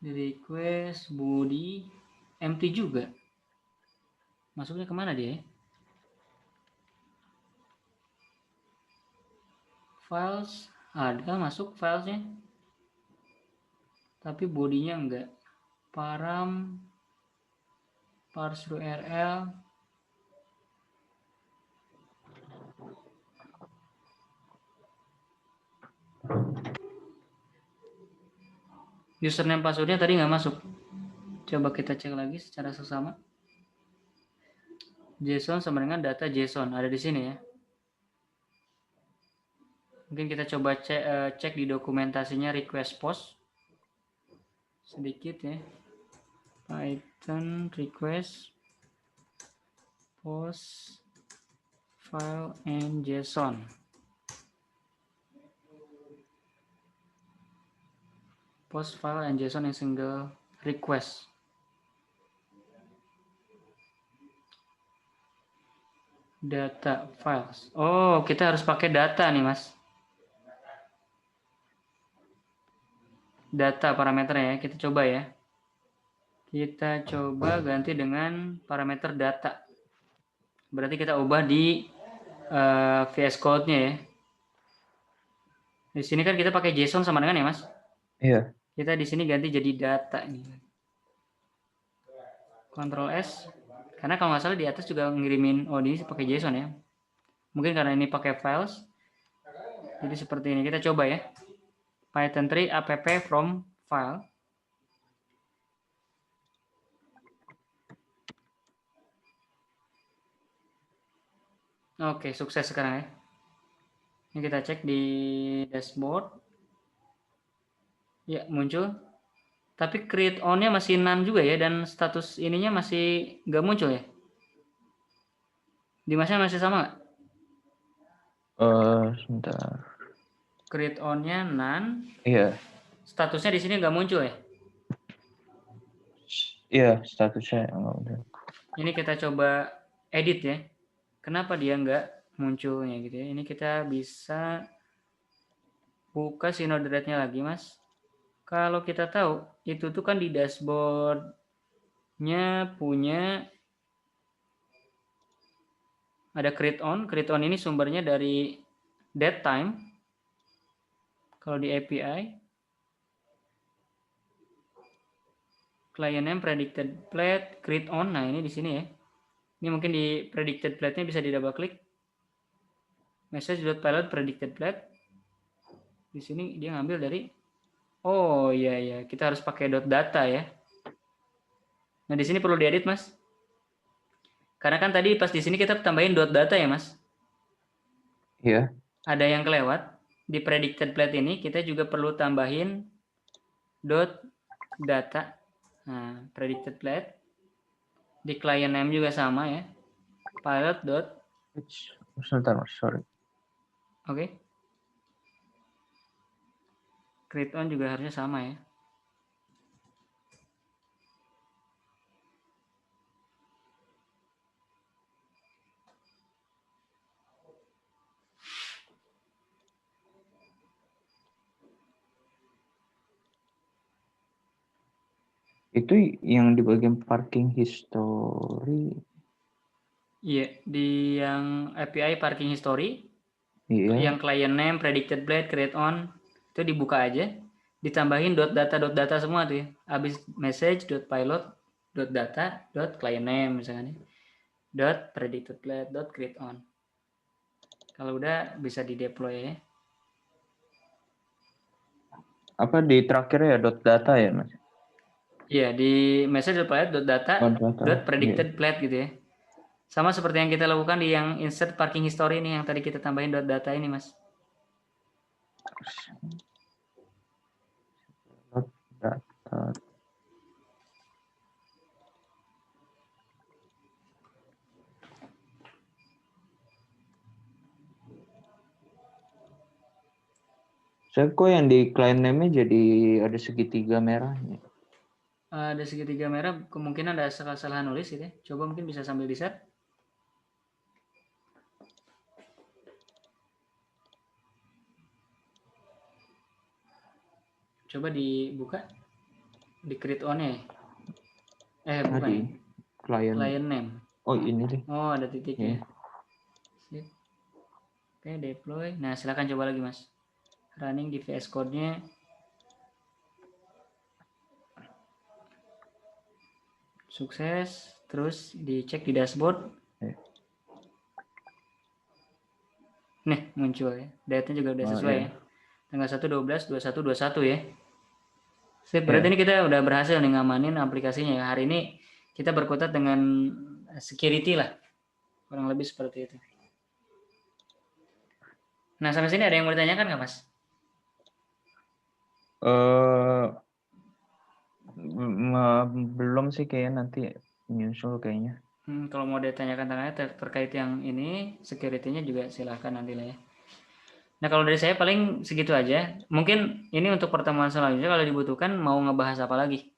Di request body empty juga. Masuknya kemana dia? Files ada masuk filesnya. Tapi bodinya enggak. Param parse URL username passwordnya tadi nggak masuk. Coba kita cek lagi secara seksama. JSON sama dengan data JSON ada di sini ya. Mungkin kita coba cek di dokumentasinya request post sedikit ya. Python request post file and JSON. Post file and JSON in single request. Data files. Oh, kita harus pakai data nih, Mas. Data parameternya ya, kita coba ya. Kita coba ganti dengan parameter data. Berarti kita ubah di VS Code-nya ya. Di sini kan kita pakai JSON sama dengan ya, Mas? Iya. Kita di sini ganti jadi data nih. Ctrl S. Karena kalau nggak salah di atas juga ngirimin, oh ini pakai JSON ya. Mungkin karena ini pakai files. Jadi seperti ini. Kita coba ya. Python 3 app from file. Oke, sukses sekarang ya. Ini kita cek di dashboard. Ya, muncul. Tapi create on-nya masih none juga ya, dan status ininya masih nggak muncul ya. Dimasnya masih sama nggak? Sebentar. Create on-nya none. Iya. Statusnya di sini nggak muncul ya. Iya, statusnya nggak udah. Ini kita coba edit ya. Kenapa dia nggak munculnya gitu ya. Ini kita bisa buka si Node-RED-nya lagi, Mas. Kalau kita tahu, itu tuh kan di dashboard-nya punya ada create on. Create on ini sumbernya dari datetime. Kalau di API, client name predicted plate, create on. Nah, ini di sini ya. Ini mungkin di predicted plate-nya bisa di double klik. Message.pilot predicted plate. Di sini dia ngambil dari, oh iya ya, kita harus pakai .data ya. Nah, di sini perlu diedit, Mas. Karena kan tadi pas di sini kita tambahin .data ya, Mas. Iya. Ada yang kelewat. Di predicted plate ini kita juga perlu tambahin .data. Nah, predicted plate. Di client name juga sama ya. Pilot. Sebentar, Mas. Sorry. Oke. Create on juga harusnya sama ya. Itu yang di bagian parking history. Iya, di yang API parking history, Iya. yang client name, predicted plate, create on, itu dibuka aja, ditambahin .data semua tuh ya. Habis message.pilot, .data, .client name misalnya. .predicted plate, .create on. Kalau udah bisa di deploy ya. Apa di terakhir ya .data ya, Mas? Iya, di message.pilot, .data, Data. Iya. .predicted plate gitu ya. Sama seperti yang kita lakukan di yang insert parking history ini yang tadi kita tambahin .data ini, Mas. Data. Saya kok yang di client name-nya jadi ada segitiga merahnya. Ada segitiga merah, kemungkinan ada salah nulis gitu ya. Coba mungkin bisa sambil di-set. Coba dibuka, di create on-nya ya. Bukan ya. Client name. Oh, ini deh. Oh, ada titiknya. Yeah. Sip. Oke, deploy. Nah, silakan coba lagi, Mas. Running di VS Code-nya. Sukses. Terus dicek di dashboard. Yeah. Nih, muncul ya. Date-nya juga udah sesuai ya. Tanggal 1/12/21/21 ya. Sip, berarti ini kita udah berhasil nih ngamanin aplikasinya ya. Hari ini kita berkutat dengan security lah. Kurang lebih seperti itu. Nah, sampai sini ada yang mau ditanyakan nggak, Mas? Belum sih kayaknya, nanti nyusul kayaknya. Kalau mau ditanyakan terkait yang ini, security-nya juga silahkan nanti lah ya. Nah, kalau dari saya paling segitu aja. Mungkin ini untuk pertemuan selanjutnya kalau dibutuhkan mau ngebahas apa lagi?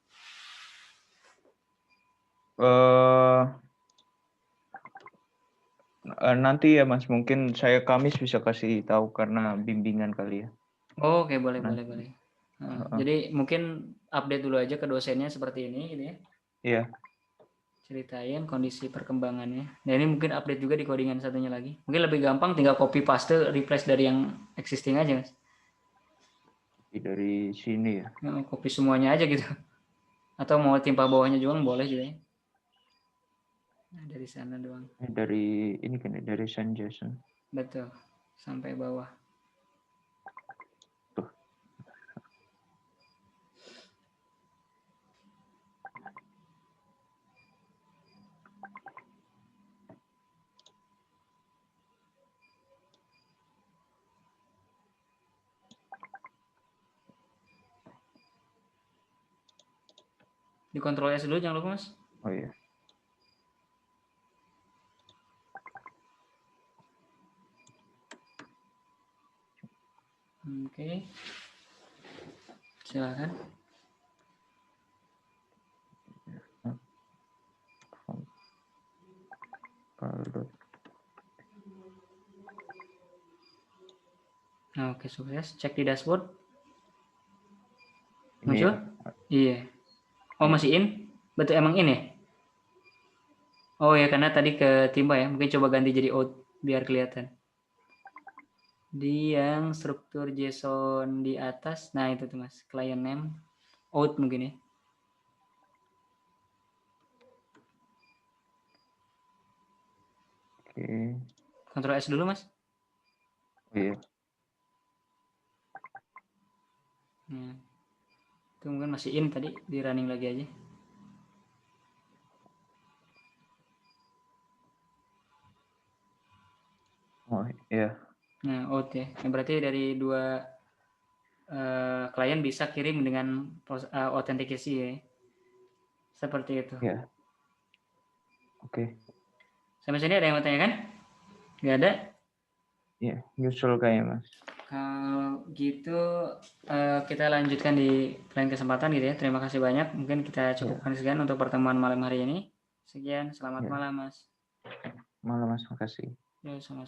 Nanti ya, Mas, mungkin saya Kamis bisa kasih tahu karena bimbingan kali ya. Oke, boleh. Nanti. Jadi mungkin update dulu aja ke dosennya seperti ini gitu ya. Iya. Ceritain kondisi perkembangannya. Nah, ini mungkin update juga di codingan satunya lagi. Mungkin lebih gampang tinggal copy paste replace dari yang existing aja, Mas. Dari sini ya. Copy semuanya aja gitu. Atau mau timpa bawahnya juga boleh juga ya. Nah, dari sana doang. Dari ini kan dari San Jason. Betul. Sampai bawah. Tuh. Di Ctrl S dulu jangan lupa, Mas. Oh iya. Oke. Silakan. Nah, oke, sukses. Cek di dashboard. Ini Muncul? ya. Iya. Oh, Iya. masih in? Betul emang in ya? Oh ya, karena tadi ke timba ya. Mungkin coba ganti jadi out biar kelihatan. Di yang struktur JSON di atas. Nah, itu tuh, Mas. Client name. Out mungkin ya. Oke. Ctrl S dulu, Mas. Oh iya. Nah, itu mungkin masih in tadi. Di running lagi aja. Oh iya. Nah, out ya. Nah, berarti dari dua klien bisa kirim dengan authentication ya. Seperti itu. Iya. Oke. Sampai sini ada yang mau tanyakan? Nggak ada? Iya, nyusul kayaknya, Mas. Kalau gitu kita lanjutkan di lain kesempatan gitu ya. Terima kasih banyak. Mungkin kita cukupkan sekian untuk pertemuan malam hari ini. Sekian, selamat Iya. malam, Mas. Malam, Mas, makasih. Ya, sama